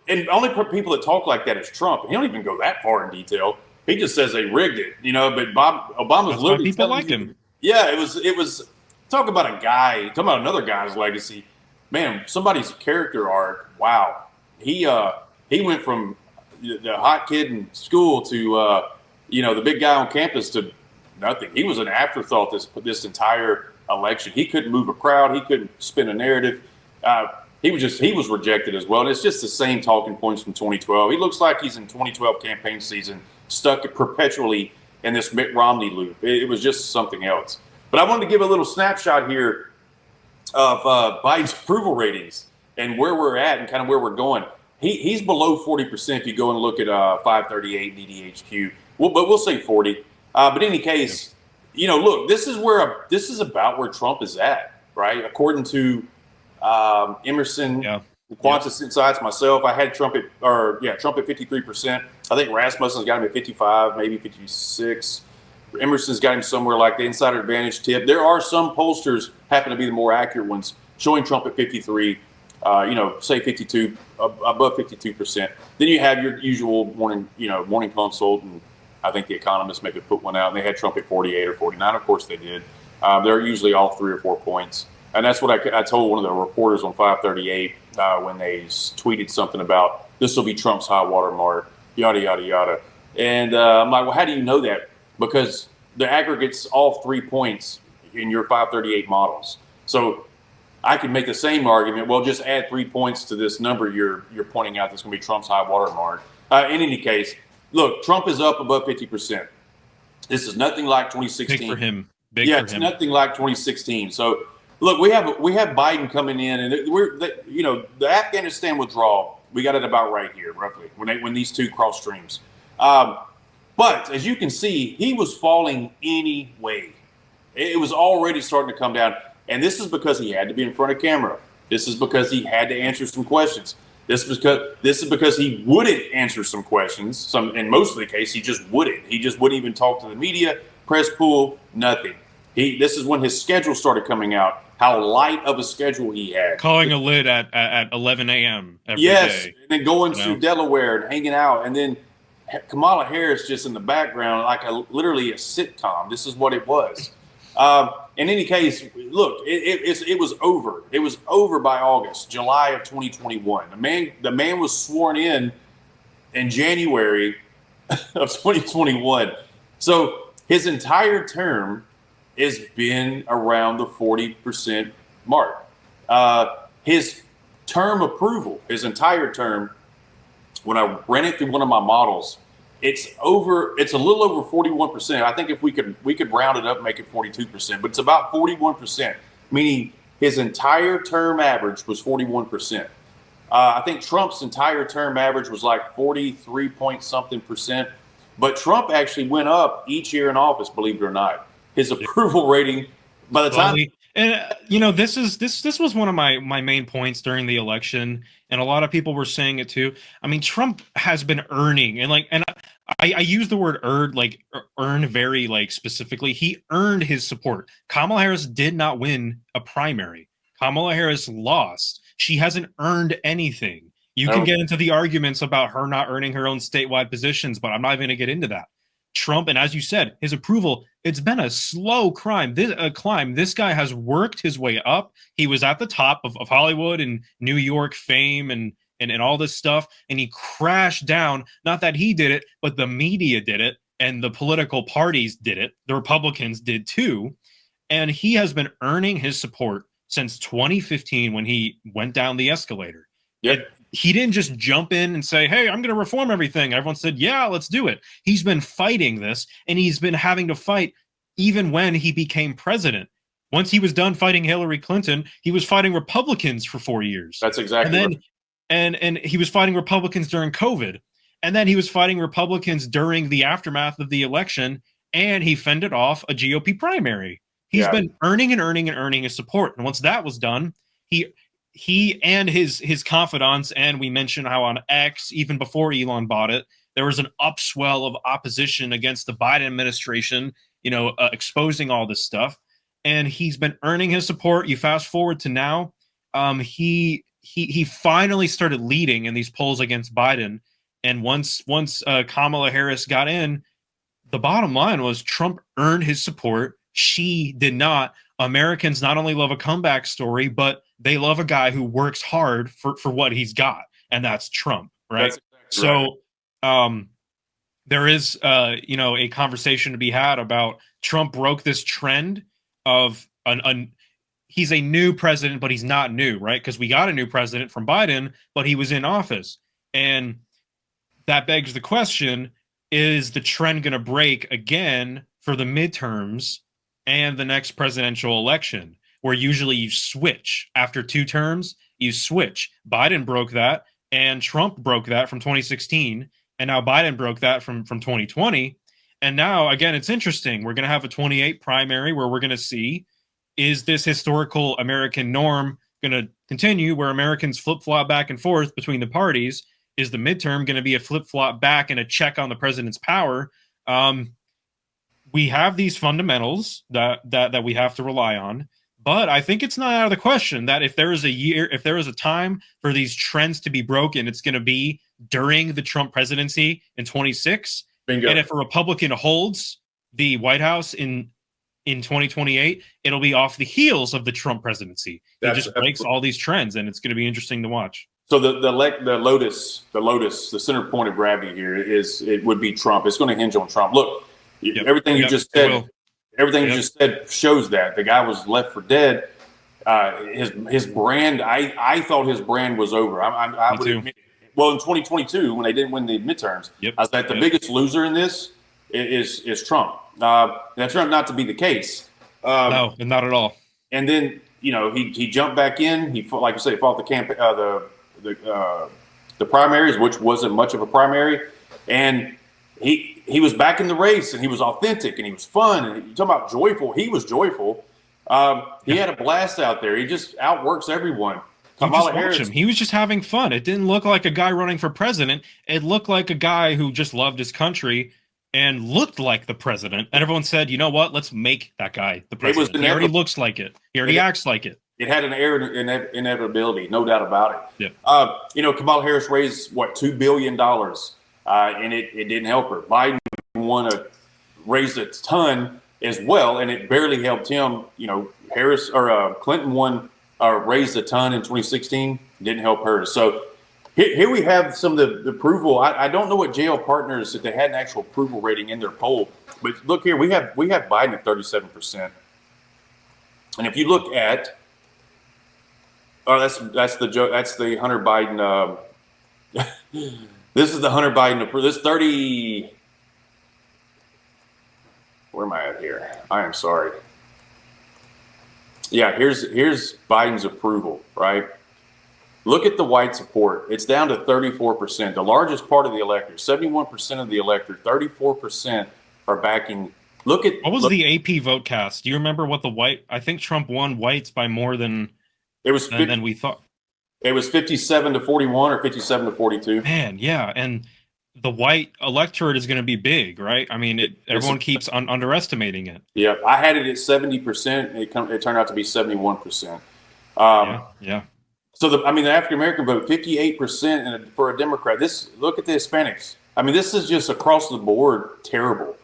and only people that talk like that is Trump. He don't even go that far in detail. He just says they rigged it, but Obama's That's literally why people like him. Yeah, it was talk about a guy, talking about another guy's legacy. Man, somebody's character arc. Wow. He went from the hot kid in school to the big guy on campus to nothing. He was an afterthought this entire election. He couldn't move a crowd, he couldn't spin a narrative. He was rejected as well. And it's just the same talking points from 2012. He looks like he's in 2012 campaign season, stuck perpetually in this Mitt Romney loop. It was just something else. But I wanted to give a little snapshot here of Biden's approval ratings and where we're at and kind of where we're going. He's below 40% if you go and look at 538 DDHQ. But we'll say 40. But in any case, look, this is about where Trump is at, right? According to Emerson, Qantas Insights, myself, I had Trump at 53%. I think Rasmussen's got him at 55, maybe 56. Emerson's got him somewhere like the Insider Advantage tip. There are some pollsters, happen to be the more accurate ones, showing Trump at 53, say 52, above 52%. Then you have your usual morning consult, and I think The Economist maybe put one out, and they had Trump at 48 or 49. Of course they did. They're usually all 3 or 4 points. And that's what I told one of the reporters on 538 when they tweeted something about this will be Trump's high water mark, yada, yada, yada. And I'm like, well, how do you know that? Because the aggregate's all 3 points in your 538 models. So I could make the same argument. Well, just add 3 points to this number you're pointing out that's going to be Trump's high water mark. In any case, look, Trump is up above 50%. This is nothing like 2016. Big for him. It's nothing like 2016. So look, we have Biden coming in, and the Afghanistan withdrawal, we got it about right here, roughly, when these two cross streams. But as you can see, he was falling anyway. It was already starting to come down. And this is because he had to be in front of camera. This is because he had to answer some questions. This is because he wouldn't answer some questions. In most of the case, he just wouldn't. He just wouldn't even talk to the media, press pool, nothing. This is when his schedule started coming out, how light of a schedule he had. Calling a lid at 11 a.m. every day. And then going to Delaware and hanging out. And then Kamala Harris just in the background, like literally a sitcom. This is what it was. In any case, look, it was over. It was over by August, July of 2021. The man was sworn in January of 2021. So his entire term has been around the 40% mark. His term approval, his entire term, when I ran it through one of my models, it's a little over 41%. I think if we could round it up, make it 42%, but it's about 41%, meaning his entire term average was 41%. I think Trump's entire term average was like 43 point something percent, but Trump actually went up each year in office, believe it or not. His approval rating, by the time, this was one of my main points during the election, and a lot of people were saying it too. I mean, Trump has been earning, and I use the word earn very specifically. He earned his support. Kamala Harris did not win a primary. Kamala Harris lost. She hasn't earned anything. You can get into the arguments about her not earning her own statewide positions, but I'm not even going to get into that. Trump, and as you said, his approval, it's been a slow climb. This guy has worked his way up. He was at the top of Hollywood and New York fame and all this stuff, and he crashed down. Not that he did it, but the media did it, and the political parties did it. The Republicans did too. And he has been earning his support since 2015 when he went down the escalator. Yep. He didn't just jump in and say, hey, I'm going to reform everything. Everyone said, yeah, let's do it. He's been fighting this, and he's been having to fight even when he became president. Once he was done fighting Hillary Clinton, he was fighting Republicans for 4 years. That's exactly right. And he was fighting Republicans during COVID. And then he was fighting Republicans during the aftermath of the election, and he fended off a GOP primary. He's been earning his support. And once that was done, he and his confidants, and we mentioned how on X, even before Elon bought it, there was an upswell of opposition against the Biden administration, exposing all this stuff. And he's been earning his support. You fast forward to now, he finally started leading in these polls against Biden. And once Kamala Harris got in, the bottom line was Trump earned his support. She did not. Americans not only love a comeback story, but they love a guy who works hard for what he's got, and that's Trump, right? That's exactly right. There is, a conversation to be had about Trump broke this trend of he's a new president, but he's not new, right? Because we got a new president from Biden, but he was in office, and that begs the question: is the trend going to break again for the midterms and the next presidential election, where usually you switch after 2 terms? You switch. Biden broke that, and Trump broke that from 2016, and now Biden broke that from 2020. And now, again, it's interesting. We're going to have a 28 primary where we're going to see, is this historical American norm going to continue where Americans flip-flop back and forth between the parties? Is the midterm going to be a flip-flop back and a check on the president's power? We have these fundamentals that we have to rely on, but I think it's not out of the question that if there is a time for these trends to be broken, it's going to be during the Trump presidency in 2026. Bingo. And if a Republican holds the White House in 2028, it'll be off the heels of the Trump presidency. It just breaks all these trends, and it's going to be interesting to watch. So the lotus, the center point of gravity here it would be Trump. It's going to hinge on Trump. Look. Everything you just said, you just said shows that the guy was left for dead. His brand, I thought his brand was over. I would admit. Well, in 2022, when they didn't win the midterms, I was like the biggest loser in this is Trump. That turned out not to be the case. No, not at all. And then he jumped back in. He like you said, fought the primaries, which wasn't much of a primary, and he was back in the race, and he was authentic, and he was fun. And you talking about joyful? He was joyful. He had a blast out there. He just outworks everyone. Kamala Harris. He was just having fun. It didn't look like a guy running for president. It looked like a guy who just loved his country and looked like the president. And everyone said, you know what? Let's make that guy the president. He already looks like it. He already acts like it. It had an air of inevitability, no doubt about it. Yeah. Kamala Harris raised $2 billion. And it didn't help her. Biden raised a ton as well, and it barely helped him. Harris or Clinton raised a ton in 2016, didn't help her. So here we have some of the approval. I don't know what JL Partners, if they had an actual approval rating in their poll, but look here, we have Biden at 37%. And if you look at, oh, that's the joke. That's the Hunter Biden. This is the Hunter Biden. This 30. Where am I at here? I am sorry. Yeah, here's Biden's approval, right? Look at the white support. It's down to 34%. The largest part of the electorate, 71% of the electorate, 34% are backing. What was the AP vote cast? Do you remember what the white? I think Trump won whites by more than than we thought. It was 57 to 41 or 57 to 42. Man, yeah, and the white electorate is going to be big, right? I mean, everyone keeps underestimating it. Yeah, I had it at 70%. It turned out to be 71%. Yeah. So the African American vote, 58% for a Democrat. Look at the Hispanics. I mean, this is just across the board terrible.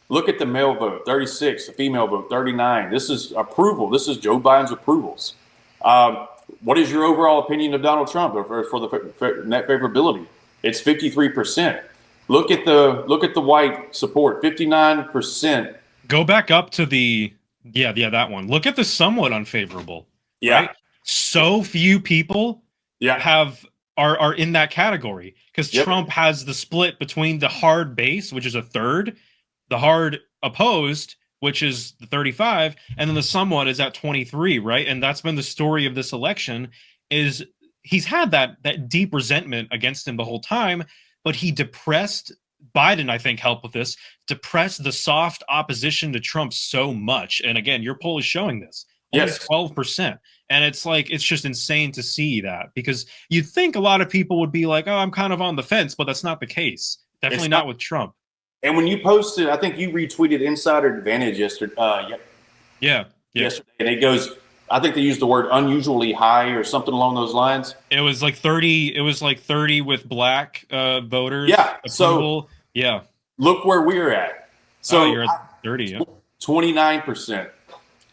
Look at the male vote, 36. The female vote, 39. This is approval. This is Joe Biden's approvals. What is your overall opinion of Donald Trump for the net favorability? It's 53%. Look at the white support, 59%. Go back up to the that one. Look at the somewhat unfavorable. Yeah. Right? So few people are in that category because Trump has the split between the hard base, which is a third, the hard opposed, which is the 35, and then the somewhat is at 23, right? And that's been the story of this election, is he's had that deep resentment against him the whole time, but he depressed Biden, I think, helped with this, depressed the soft opposition to Trump so much. And again, your poll is showing this. Only 12%. And it's just insane to see that, because you'd think a lot of people would be like, oh, I'm kind of on the fence, but that's not the case. Definitely not with Trump. And when you posted, I think you retweeted Insider Advantage yesterday. Yesterday, and it goes, I think they used the word unusually high or something along those lines. It was like 30. It was like 30 with black voters. Yeah. Approval. So look where we're at. So you're at 30. Yeah. 29%.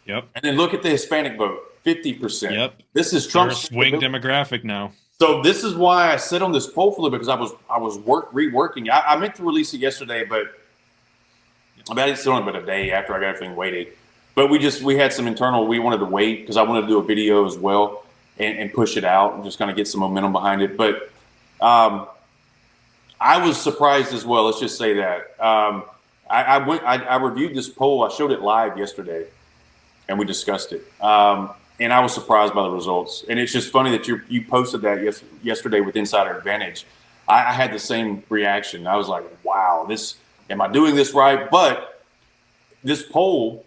Yep. And then look at the Hispanic vote, 50%. Yep. This is Trump's swing demographic now. So this is why I sit on this poll for because I was reworking. I meant to release it yesterday, but I didn't sit on it but a day after I got everything weighted. But we had some internal. We wanted to wait because I wanted to do a video as well and push it out and just kind of get some momentum behind it. But I was surprised as well. Let's just say that I reviewed this poll. I showed it live yesterday, and we discussed it. And I was surprised by the results. And it's just funny that you posted that yesterday with Insider Advantage. I had the same reaction. I was like, wow, am I doing this right? But this poll,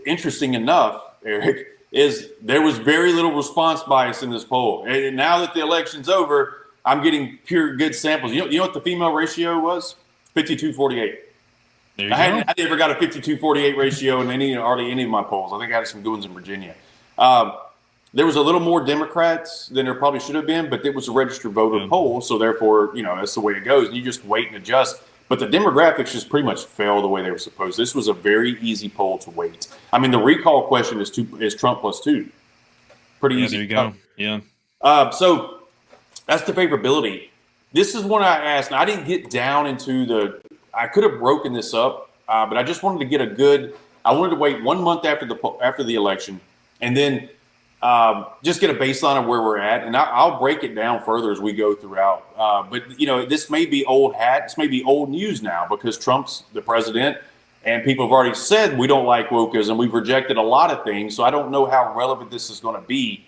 interesting enough, Eric, is there was very little response bias in this poll. And now that the election's over, I'm getting pure good samples. You know what the female ratio was? 52-48. I never got a 52-48 ratio in hardly any of my polls. I think I had some good ones in Virginia. There was a little more Democrats than there probably should have been, but it was a registered voter poll, so therefore, that's the way it goes. And you just wait and adjust. But the demographics just pretty much fell the way they were supposed. This was a very easy poll to weight. I mean, the recall question is Trump plus 2. Pretty easy. There you go. Yeah. So that's the favorability. This is one I asked, and I didn't get down into I could have broken this up, but I just wanted to get I wanted to wait 1 month after the election, and then just get a baseline of where we're at, and I'll break it down further as we go throughout. But this may be old hat, this may be old news now because Trump's the president, and people have already said we don't like wokeism. We've rejected a lot of things, so I don't know how relevant this is going to be,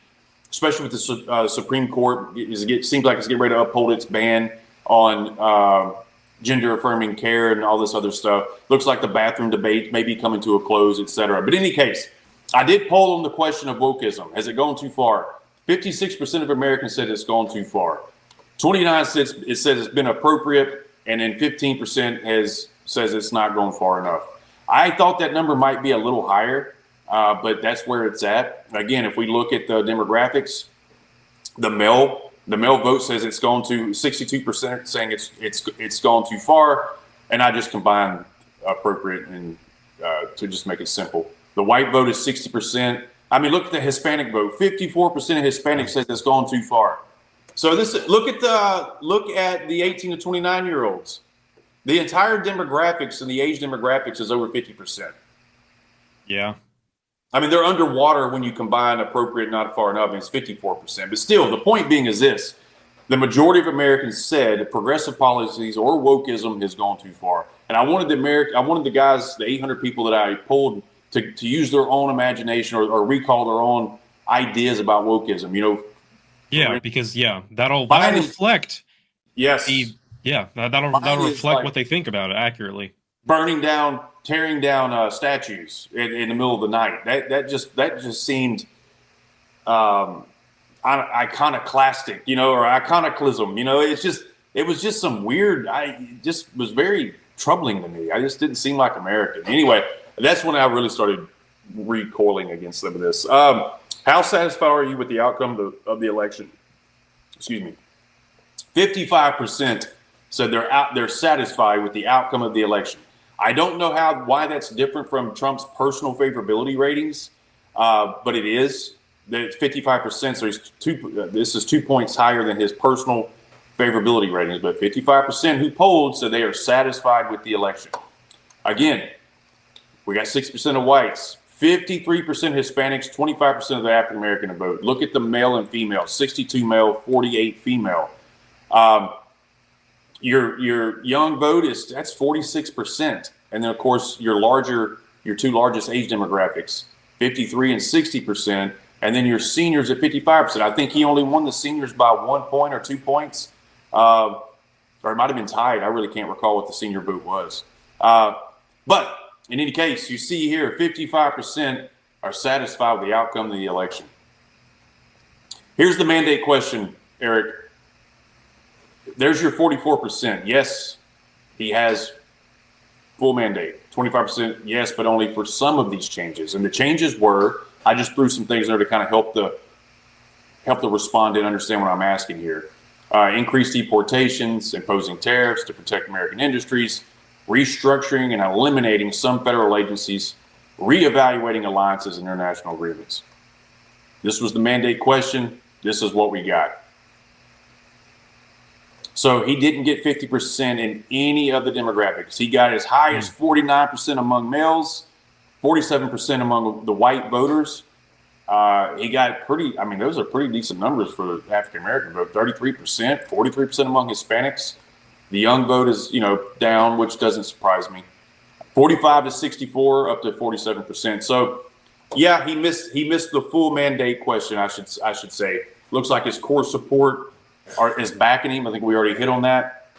especially with the Supreme Court. It seems like it's getting ready to uphold its ban on gender affirming care and all this other stuff. Looks like the bathroom debate may be coming to a close, etc. But in any case, I did poll on the question of wokeism. Has it gone too far? 56% of Americans said it's gone too far. 29% says it's been appropriate, and then 15% says it's not going far enough. I thought that number might be a little higher, but that's where it's at. Again, if we look at the demographics, the male vote says it's gone to 62%, saying it's gone too far, and I just combined appropriate and to just make it simple. The white vote is 60%. I mean, look at the Hispanic vote. 54% of Hispanics says it's gone too far. So look at the 18 to 29-year-olds. The entire demographics and the age demographics is over 50%. Yeah. I mean, they're underwater when you combine appropriate, not far enough, and it's 54%. But still, the point being is this. The majority of Americans said progressive policies or wokeism has gone too far. And I wanted the guys, the 800 people that I polled to use their own imagination or recall their own ideas about wokeism. Yeah, because that'll mine is, reflect yes, the that'll mine is reflect like what they think about it accurately. tearing down statues in the middle of the night. That just seemed iconoclastic, or iconoclism. It was just some weird. It just was very troubling to me. I just didn't seem like American. Anyway, that's when I really started recoiling against some of this. How satisfied are you with the outcome of the election? Excuse me. 55% said they're satisfied with the outcome of the election. I don't know why that's different from Trump's personal favorability ratings, but it is. It's 55%. So this is 2 points higher than his personal favorability ratings. But 55% who polled said they are satisfied with the election. Again, we got 6% of whites, 53% Hispanics, 25% of the African American vote. Look at the male and female: 62 male, 48 female. Your young vote that's 46%, and then of course your two largest age demographics, 53 and 60%, and then your seniors at 55%. I think he only won the seniors by 1 point or 2 points, or it might have been tied. I really can't recall what the senior vote was. But in any case, you see here 55% are satisfied with the outcome of the election. Here's the mandate question, Eric. There's your 44%. Yes, he has full mandate. 25%, yes, but only for some of these changes. And the changes were, I just threw some things there to kind of help the respondent understand what I'm asking here. Increased deportations, imposing tariffs to protect American industries, restructuring and eliminating some federal agencies, reevaluating alliances and international agreements. This was the mandate question. This is what we got. So he didn't get 50% in any of the demographics. He got as high as 49% among males, 47% among the white voters. He got those are pretty decent numbers for the African American vote. 33%, 43% among Hispanics. The young vote is, down, which doesn't surprise me. 45 to 64, up to 47%. So, yeah, he missed the full mandate question. I should say. Looks like his core support is backing him. I think we already hit on that.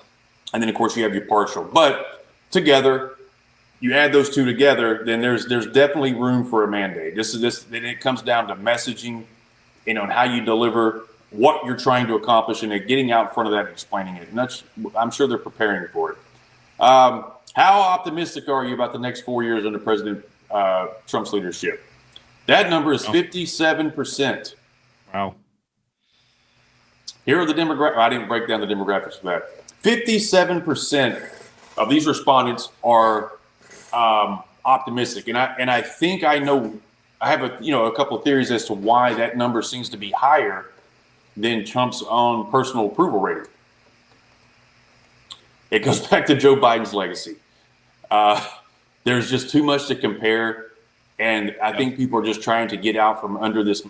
And then, of course, you have your partial. But together, you add those two together, then there's definitely room for a mandate. Then it comes down to messaging, and how you deliver what you're trying to accomplish, and getting out in front of that and explaining it. And I'm sure they're preparing for it. How optimistic are you about the next 4 years under President Trump's leadership? That number is 57%. Wow. Here are the demographics. I didn't break down the demographics for that. 57% of these respondents are optimistic, and I think I have a couple of theories as to why that number seems to be higher than Trump's own personal approval rating. It goes back to Joe Biden's legacy. There's just too much to compare, and I think people are just trying to get out from under this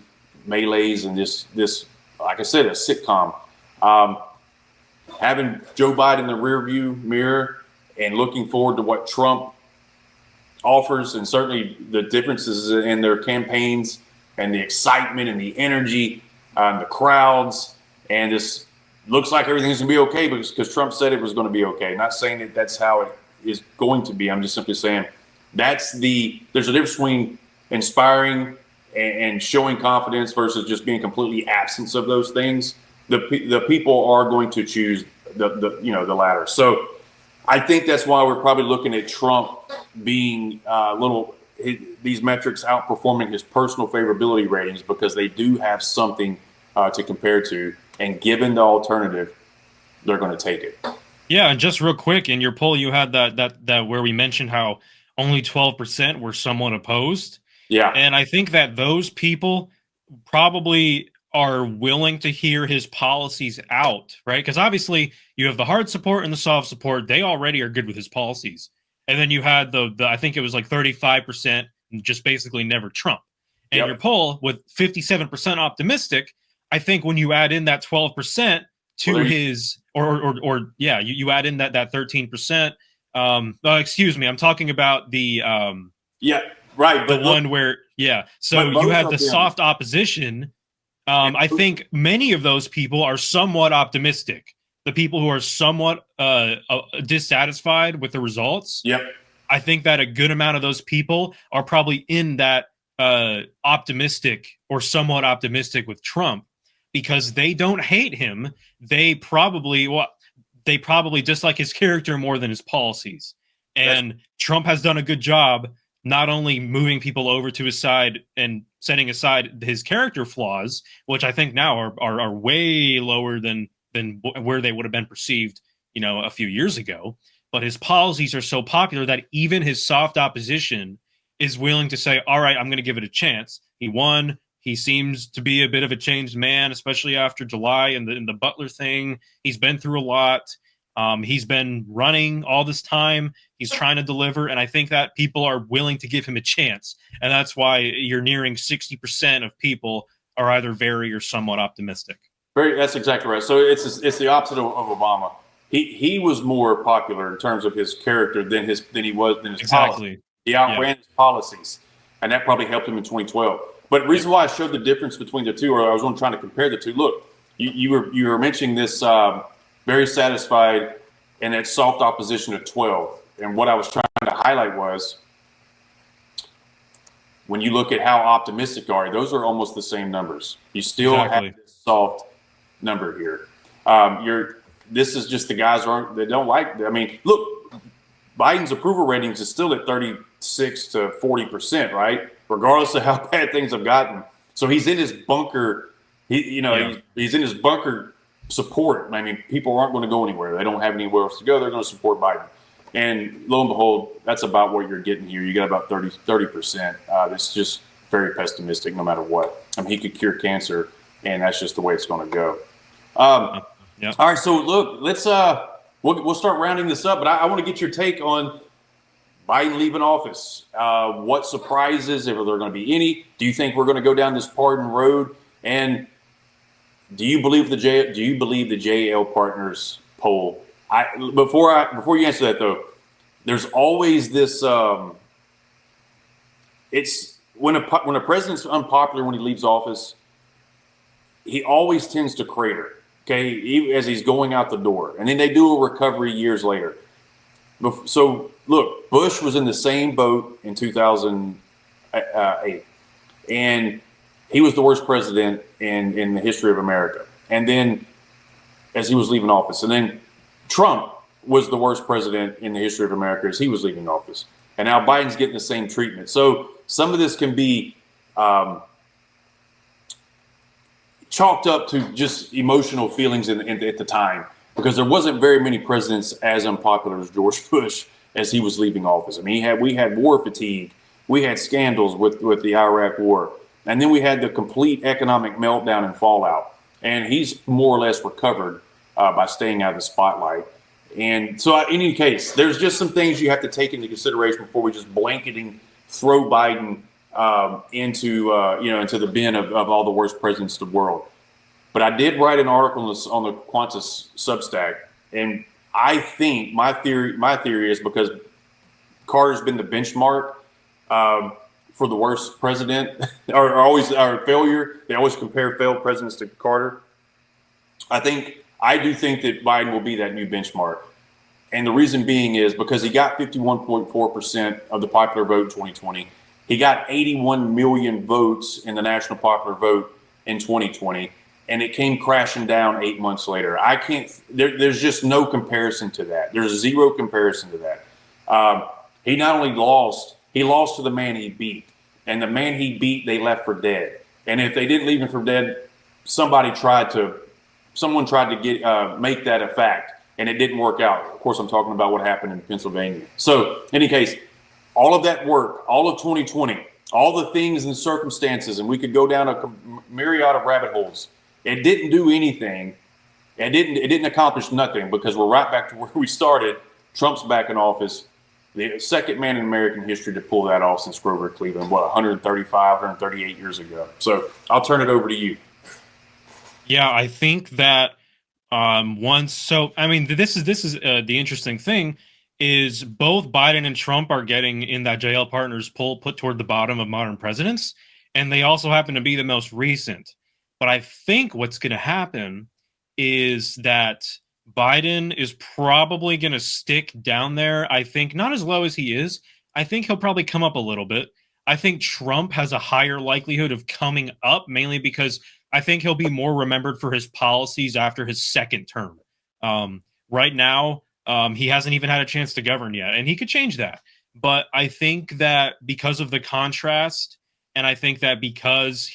melees and this, like I said, a sitcom. Having Joe Biden in the rearview mirror and looking forward to what Trump offers, and certainly the differences in their campaigns and the excitement and the energy and the crowds, and this looks like everything's gonna be okay because Trump said it was going to be okay. Not saying that that's how it is going to be. I'm just simply saying there's a difference between inspiring and showing confidence versus just being completely absent of those things. The people are going to choose the latter. So I think that's why we're probably looking at Trump being these metrics outperforming his personal favorability ratings, because they do have something to compare to, and given the alternative, they're going to take it. Yeah, and just real quick, in your poll, you had that where we mentioned how only 12% were somewhat opposed. Yeah, and I think that those people probably are willing to hear his policies out, right? Because obviously you have the hard support and the soft support. They already are good with his policies. And then you had the I think it was like 35% just basically never Trump. And your poll with 57% optimistic, I think when you add in that 12% to his, you add in that 13%. Excuse me, I'm talking about the but one where So you had the soft opposition. I think many of those people are somewhat optimistic. The people who are somewhat dissatisfied with the results. Yep. I think that a good amount of those people are probably in that optimistic or somewhat optimistic with Trump because they don't hate him. They probably dislike his character more than his policies. And Trump has done a good job not only moving people over to his side and setting aside his character flaws, which I think now are way lower than where they would have been perceived, a few years ago. But his policies are so popular that even his soft opposition is willing to say, all right, I'm going to give it a chance. He won. He seems to be a bit of a changed man, especially after July and the Butler thing. He's been through a lot. He's been running all this time. He's trying to deliver. And I think that people are willing to give him a chance. And that's why you're nearing 60% of people are either very or somewhat optimistic. That's exactly right. So it's the opposite of Obama. He was more popular in terms of his character than his policy. He outran his policies, and that probably helped him in 2012. But the reason why I showed the difference between the two, or I was only trying to compare the two. Look, you were mentioning this very satisfied and that soft opposition of 12, and what I was trying to highlight was when you look at how optimistic those are almost the same numbers. You still have this soft number here. This is just the guys that don't like. I mean, look, Biden's approval ratings is still at 36 to 40%, right? Regardless of how bad things have gotten. So he's in his bunker. He's in his bunker support. I mean, people aren't going to go anywhere. They don't have anywhere else to go. They're going to support Biden. And lo and behold, that's about what you're getting here. You got about 30%. That's just very pessimistic no matter what. I mean, he could cure cancer, and that's just the way it's going to go. All right, so look, let's we'll start rounding this up, but I want to get your take on Biden leaving office. What surprises, if there are going to be any? Do you think we're going to go down this pardon road? And do you believe the JL Partners poll? Before you answer that though, there's always this. It's when a president's unpopular when he leaves office, he always tends to crater. Okay, as he's going out the door, and then they do a recovery years later. So look, Bush was in the same boat in 2008, and he was the worst president in the history of America. And then, as he was leaving office, and then Trump was the worst president in the history of America as he was leaving office, and now Biden's getting the same treatment. So some of this can be chalked up to just emotional feelings at the time, because there wasn't very many presidents as unpopular as George Bush as he was leaving office. I mean, we had war fatigue, we had scandals with the Iraq War, and then we had the complete economic meltdown and fallout. And he's more or less recovered by staying out of the spotlight. And so, in any case, there's just some things you have to take into consideration before we just blanketing throw Biden into the bin of all the worst presidents of the world. But I did write an article on the Qantas Substack, and I think my theory is because Carter's been the benchmark for the worst president or failure. They always compare failed presidents to Carter. I do think that Biden will be that new benchmark. And the reason being is because he got 51.4% of the popular vote in 2020. He got 81 million votes in the national popular vote in 2020, and it came crashing down 8 months later. There's just no comparison to that. There's zero comparison to that. He not only lost, he lost to the man he beat. And the man he beat, they left for dead. And if they didn't leave him for dead, someone tried to make that a fact, and it didn't work out. Of course, I'm talking about what happened in Pennsylvania. So, in any case, all of that work, all of 2020, all the things and circumstances, and we could go down a myriad of rabbit holes. It didn't do anything. It didn't accomplish nothing, because we're right back to where we started. Trump's back in office, The second man in American history to pull that off since Grover Cleveland, 135, 138 years ago. So I'll turn it over to you. Yeah, I think that once so I mean this is the interesting thing is both Biden and Trump are getting in that jail partners poll put toward the bottom of modern presidents, and they also happen to be the most recent. But I think what's going to happen is that Biden is probably going to stick down there. I think not as low as he is. I think he'll probably come up a little bit. I think Trump has a higher likelihood of coming up, mainly because I think he'll be more remembered for his policies after his second term. Right now, he hasn't even had a chance to govern yet, and he could change that. But I think that because of the contrast, and I think that because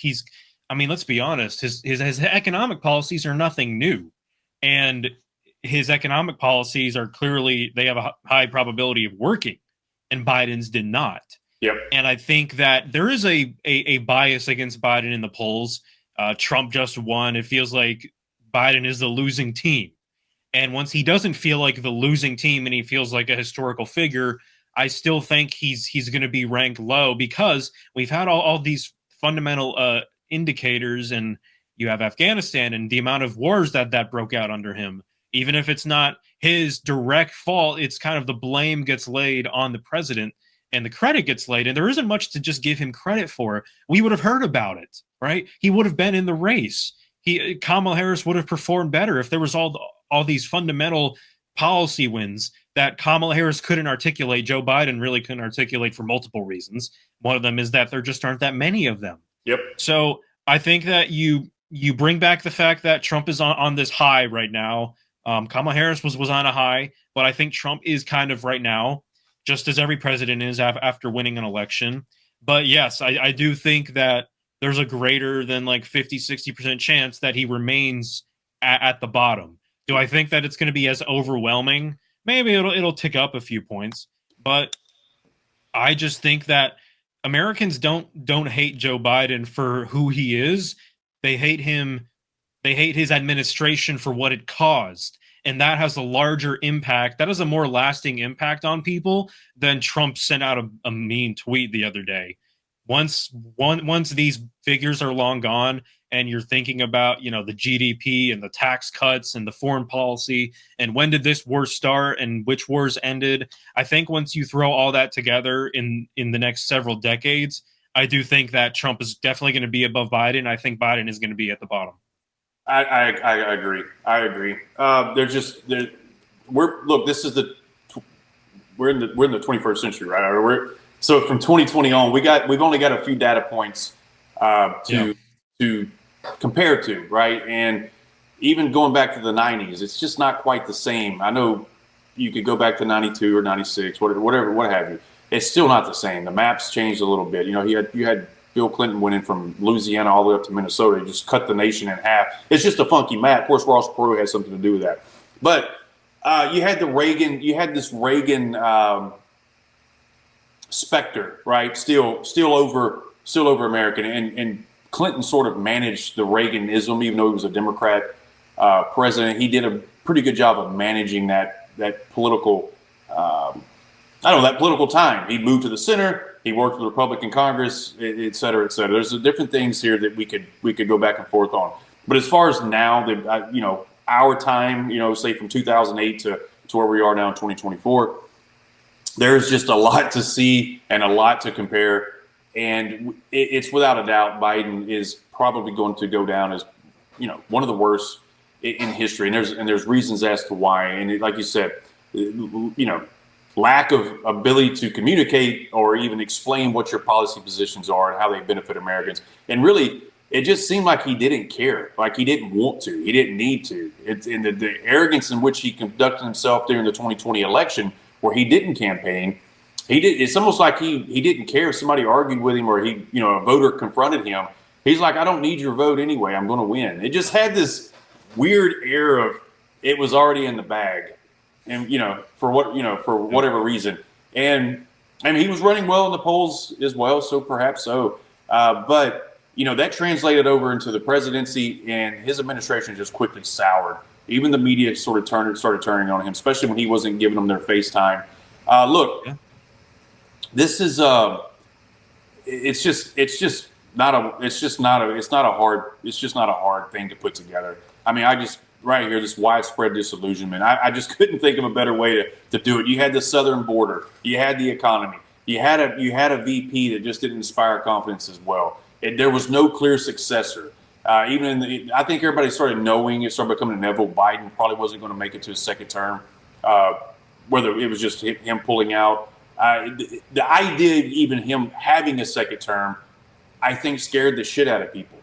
I mean, let's be honest, his economic policies are nothing new, and his economic policies are clearly they have a high probability of working, and Biden's did not. Yep. And I think that there is a bias against Biden in the polls. Trump just won. It feels like Biden is the losing team. And once he doesn't feel like the losing team and he feels like a historical figure, I still think he's going to be ranked low because we've had all these fundamental indicators, and you have Afghanistan and the amount of wars that broke out under him. Even if it's not his direct fault, it's kind of the blame gets laid on the president and the credit gets laid, and there isn't much to just give him credit for. We would have heard about it, right? He would have been in the race. Kamala Harris would have performed better if there was all these fundamental policy wins that Kamala Harris couldn't articulate. Joe Biden really couldn't articulate for multiple reasons. One of them is that there just aren't that many of them. Yep. So I think that you bring back the fact that Trump is on this high right now. Kamala Harris was on a high, but I think Trump is kind of right now, just as every president is after winning an election. But yes, I do think that there's a greater than like 50-60% chance that he remains at the bottom. Do I think that it's going to be as overwhelming? Maybe it'll tick up a few points, but I just think that Americans don't hate Joe Biden for who he is. They hate him. They hate his administration for what it caused. And that has a larger impact. That has a more lasting impact on people than Trump sent out a mean tweet the other day. Once these figures are long gone and you're thinking about, the GDP and the tax cuts and the foreign policy and when did this war start and which wars ended, I think once you throw all that together in the next several decades, I do think that Trump is definitely going to be above Biden. I think Biden is going to be at the bottom. I agree. I agree. We're in the 21st century, right? So from 2020 on, we've only got a few data points to compare to, right? And even going back to the 90s, it's just not quite the same. I know you could go back to 92 or 96, whatever, what have you. It's still not the same. The maps changed a little bit. You had Bill Clinton winning from Louisiana all the way up to Minnesota. He just cut the nation in half. It's just a funky map. Of course, Ross Perot has something to do with that. But you had this Reagan specter, right? Still over American, and Clinton sort of managed the Reaganism, even though he was a Democrat president. He did a pretty good job of managing that political, that political time. He moved to the center. He worked with the Republican Congress, et cetera, et cetera. There's different things here that we could go back and forth on. But as far as now, our time, say from 2008 to where we are now in 2024, there's just a lot to see and a lot to compare. And it's without a doubt, Biden is probably going to go down as, one of the worst in history. And there's reasons as to why. And like you said, lack of ability to communicate or even explain what your policy positions are and how they benefit Americans. And really, it just seemed like he didn't care, like he didn't want to, he didn't need to. It's in the arrogance in which he conducted himself during the 2020 election, where he didn't campaign. It's almost like he didn't care if somebody argued with him or a voter confronted him. He's like, I don't need your vote anyway. I'm going to win. It just had this weird air of it was already in the bag. And for whatever reason, and I mean he was running well in the polls as well, so perhaps so. But that translated over into the presidency, and his administration just quickly soured. Even the media started turning on him, especially when he wasn't giving them their face time. Look, this is it's just not a hard thing to put together. I mean, I just right here this widespread disillusionment. I just couldn't think of a better way to do it. You had the southern border, you had the economy, you had a VP that just didn't inspire confidence as well. There was no clear successor. I think everybody started knowing it started becoming inevitable. Biden probably wasn't going to make it to his second term, whether it was just him pulling out. The idea of even him having a second term, I think, scared the shit out of people.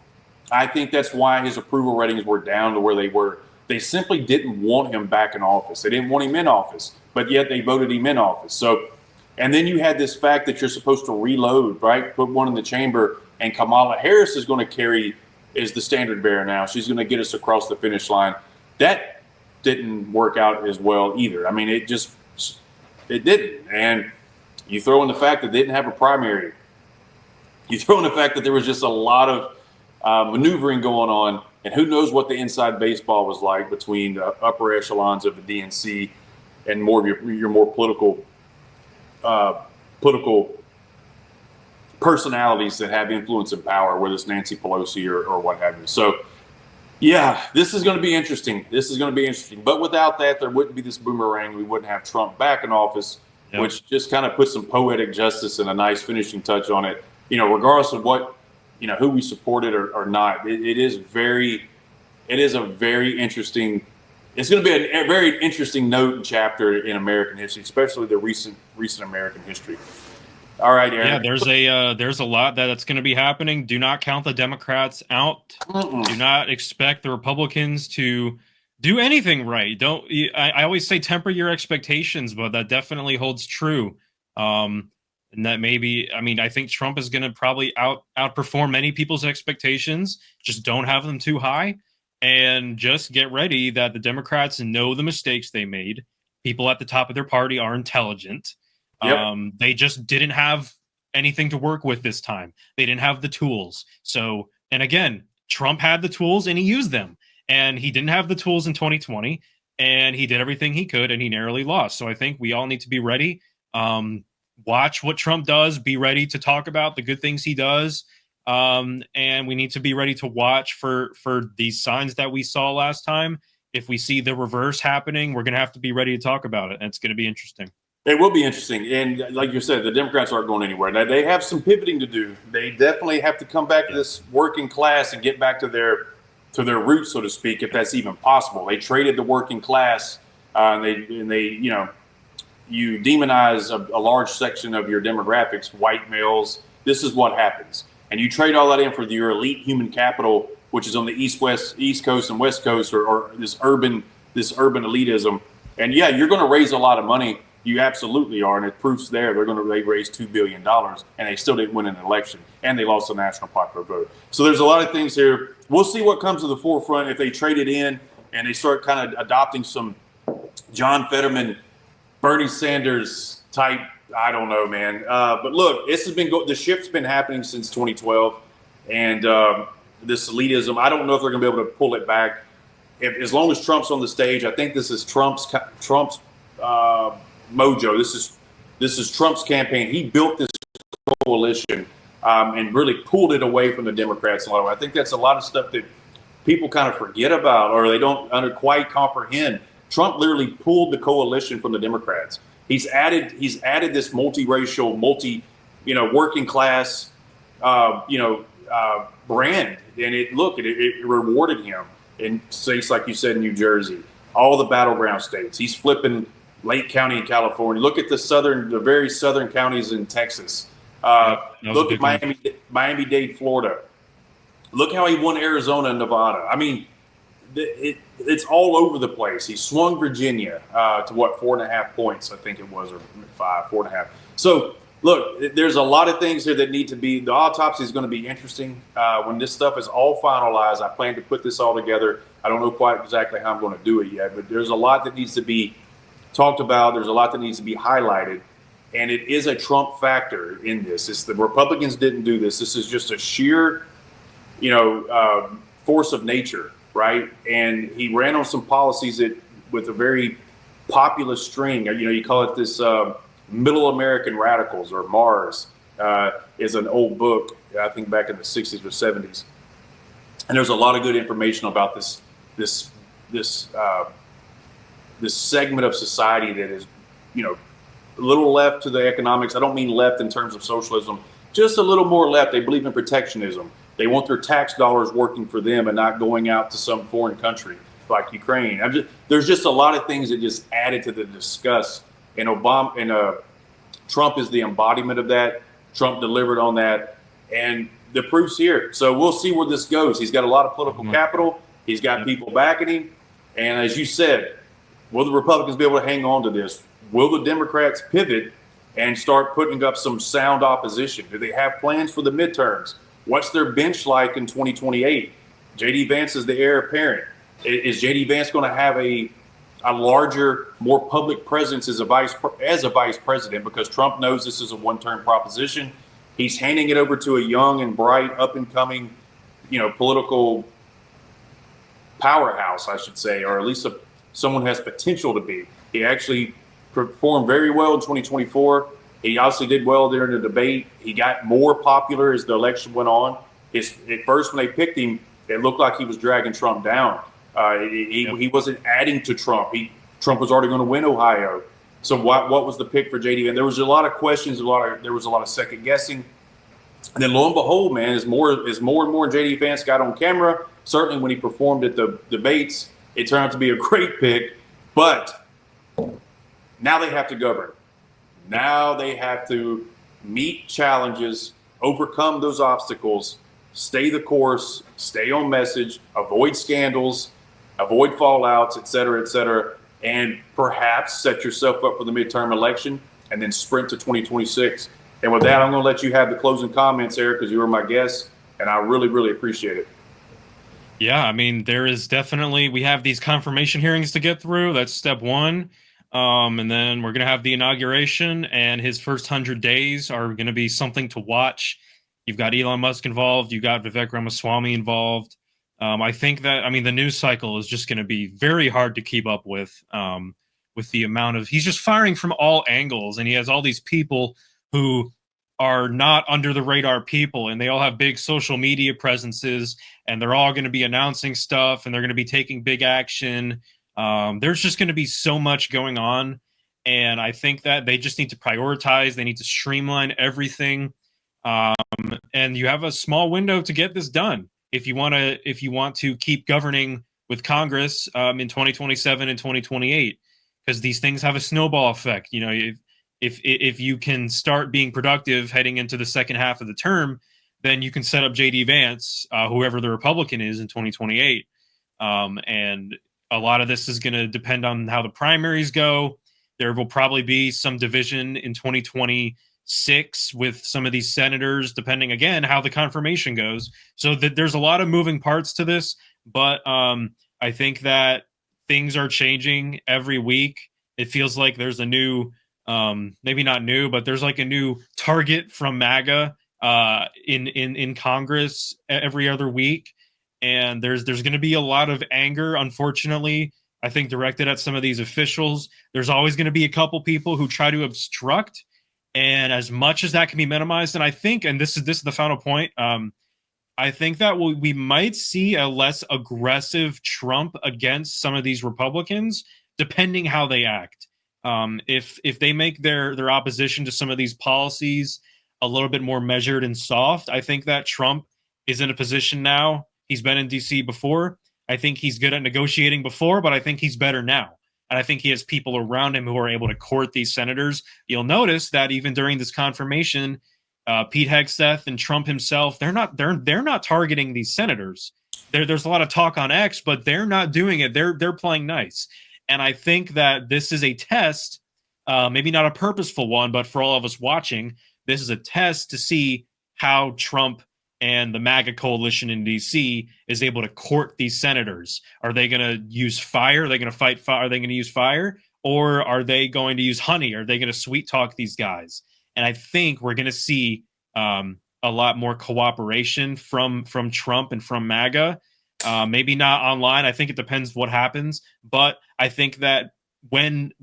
I think that's why his approval ratings were down to where they were. They simply didn't want him back in office. They didn't want him in office, but yet they voted him in office. So, and then you had this fact that you're supposed to reload, right? Put one in the chamber, and Kamala Harris is going to is the standard bearer now. She's going to get us across the finish line. That didn't work out as well either. I mean, it didn't. And you throw in the fact that they didn't have a primary. You throw in the fact that there was just a lot of maneuvering going on, and who knows what the inside baseball was like between the upper echelons of the DNC and more of your more political personalities that have influence and power, whether it's Nancy Pelosi or what have you. So, yeah, this is going to be interesting. But without that, there wouldn't be this boomerang. We wouldn't have Trump back in office, which just kind of puts some poetic justice and a nice finishing touch on it. Regardless of what, who we supported or not, it is a very interesting. It's going to be a very interesting note and chapter in American history, especially the recent American history. All right, Aaron. Yeah, there's a lot that's going to be happening. Do not count the Democrats out. Do not expect the Republicans to do anything right. I always say temper your expectations, but that definitely holds true. And that I think Trump is going to probably outperform many people's expectations. Just don't have them too high, and just get ready that the Democrats know the mistakes they made. People at the top of their party are intelligent. Yep. They just didn't have anything to work with this time. They didn't have the tools. So, and again, Trump had the tools and he used them, and he didn't have the tools in 2020, and he did everything he could and he narrowly lost. So I think we all need to be ready. Watch what Trump does, be ready to talk about the good things he does. And we need to be ready to watch for these signs that we saw last time. If we see the reverse happening, we're going to have to be ready to talk about it. And it's going to be interesting. It will be interesting. And like you said, the Democrats aren't going anywhere. Now, they have some pivoting to do. They definitely have to come back to this working class and get back to their roots, so to speak, if that's even possible. They traded the working class, and you demonize a large section of your demographics, white males. This is what happens. And you trade all that in for your elite human capital, which is on the East Coast and West Coast, or this urban elitism. And yeah, you're going to raise a lot of money. You absolutely are, and it proofs there. They raised $2 billion, and they still didn't win an election, and they lost the national popular vote. So there's a lot of things here. We'll see what comes to the forefront if they trade it in and they start kind of adopting some John Fetterman, Bernie Sanders type. I don't know, man. But look, the shift's been happening since 2012, and this elitism. I don't know if they're going to be able to pull it back. As long as Trump's on the stage, I think this is Trump's mojo. This is Trump's campaign. He built this coalition and really pulled it away from the Democrats. I think that's a lot of stuff that people kind of forget about, or they don't quite comprehend. Trump literally pulled the coalition from the Democrats. He's added this multiracial, working class, brand, and it rewarded him in states like you said, New Jersey, all the battleground states. He's flipping Lake County in California. Look at the very southern counties in Texas. Look at Miami-Dade, Florida. Look how he won Arizona and Nevada. I mean, it's all over the place. He swung Virginia to 4.5 points, I think it was, or 4.5. So look, there's a lot of things here that need to be. The autopsy is going to be interesting when this stuff is all finalized. I plan to put this all together. I don't know quite exactly how I'm going to do it yet, but there's a lot that needs to be talked about. There's a lot that needs to be highlighted, and it is a Trump factor in this. It's the Republicans didn't do this. This is just a sheer, force of nature, right? And he ran on some policies with a very populist string. You call it this Middle American Radicals, or Mars, is an old book, I think back in the 60s or 70s. And there's a lot of good information about this this segment of society that is, you know, a little left to the economics. I don't mean left in terms of socialism, just a little more left. They believe in protectionism. They want their tax dollars working for them and not going out to some foreign country like Ukraine. There's just a lot of things that just added to the disgust. And Trump is the embodiment of that. Trump delivered on that, and the proof's here. So we'll see where this goes. He's got a lot of political capital. He's got people backing him. And as you said, will the Republicans be able to hang on to this? Will the Democrats pivot and start putting up some sound opposition? Do they have plans for the midterms? What's their bench like in 2028? J.D. Vance is the heir apparent. Is J.D. Vance going to have a larger, more public presence as a vice president, because Trump knows this is a one-term proposition? He's handing it over to a young and bright, up-and-coming, political powerhouse, I should say, or at least someone has potential to be. He actually performed very well in 2024. He obviously did well during the debate. He got more popular as the election went on. At first, when they picked him, it looked like he was dragging Trump down. He wasn't adding to Trump. Trump was already going to win Ohio. So what was the pick for JD? And there was a lot of questions. There was a lot of second guessing. And then lo and behold, man, as more and more JD Vance got on camera, certainly when he performed at the debates, it turned out to be a great pick. But now they have to govern. Now they have to meet challenges, overcome those obstacles, stay the course, stay on message, avoid scandals, avoid fallouts, et cetera, and perhaps set yourself up for the midterm election and then sprint to 2026. And with that, I'm going to let you have the closing comments, Eric, because you were my guest, and I really, really appreciate it. Yeah, I mean, there is definitely, we have these confirmation hearings to get through. That's step one. And then we're going to have the inauguration, and his first 100 days are going to be something to watch. You've got Elon Musk involved. You've got Vivek Ramaswamy involved. I think that, the news cycle is just going to be very hard to keep up with the amount of, he's just firing from all angles, and he has all these people who are not under the radar people, and they all have big social media presences, and they're all going to be announcing stuff, and they're going to be taking big action. There's just going to be so much going on, and I think that they just need to prioritize. They need to streamline everything, and you have a small window to get this done if you want to keep governing with Congress in 2027 and 2028, because these things have a snowball effect. If you can start being productive heading into the second half of the term, then you can set up J.D. Vance, whoever the Republican is, in 2028. And a lot of this is going to depend on how the primaries go. There will probably be some division in 2026 with some of these senators, depending, again, how the confirmation goes. So there's a lot of moving parts to this, but I think that things are changing every week. It feels like there's a new, maybe not new, but there's like a new target from MAGA in Congress every other week. And there's going to be a lot of anger, unfortunately, I think, directed at some of these officials. There's always going to be a couple people who try to obstruct. And as much as that can be minimized, and I think, and this is the final point, I think that we might see a less aggressive Trump against some of these Republicans, depending how they act. If they make their opposition to some of these policies a little bit more measured and soft, I think that Trump is in a position now. He's been in D.C. before. I think he's good at negotiating before, but I think he's better now. And I think he has people around him who are able to court these senators. You'll notice that even during this confirmation, Pete Hegseth and Trump himself, they're not targeting these senators. There's a lot of talk on X, but they're not doing it. They're playing nice. And I think that this is a test, maybe not a purposeful one, but for all of us watching, this is a test to see how Trump and the MAGA coalition in D.C. is able to court these senators. Are they going to use fire? Are they going to fight fire? Are they going to use fire? Or are they going to use honey? Are they going to sweet talk these guys? And I think we're going to see a lot more cooperation from Trump and from MAGA. Maybe not online. I think it depends what happens. But I think that when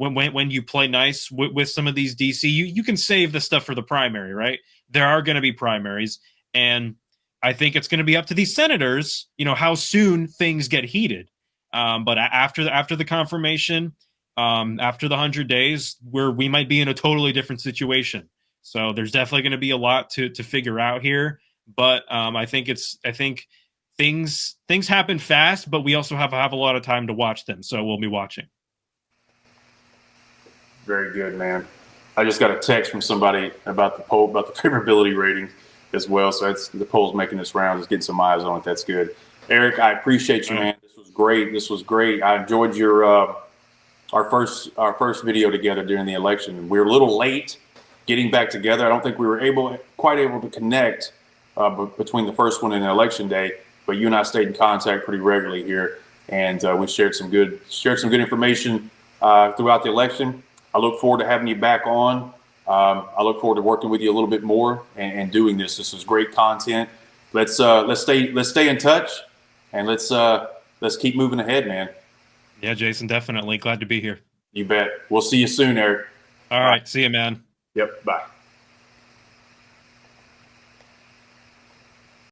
you play nice with some of these DC, you can save the stuff for the primary, right? There are going to be primaries, and I think it's going to be up to these senators, how soon things get heated. But after the confirmation, after the 100 days, where we might be in a totally different situation. So there's definitely going to be a lot to figure out here. But I think things happen fast, but we also have a lot of time to watch them. So we'll be watching. Very good, man. I just got a text from somebody about the poll, about the favorability rating as well. So the poll's making this round, just getting some eyes on it. That's good. Eric, I appreciate you, man. This was great. This was great. I enjoyed your our first video together during the election. We were a little late getting back together. I don't think we were quite able to connect between the first one and the election day. But you and I stayed in contact pretty regularly here, and we shared some good information throughout the election. I look forward to having you back on. I look forward to working with you a little bit more and doing this. This is great content. Let's stay in touch, and let's keep moving ahead, man. Yeah, Jason, definitely glad to be here. You bet. We'll see you soon, Eric. All right. See you, man. Yep. Bye.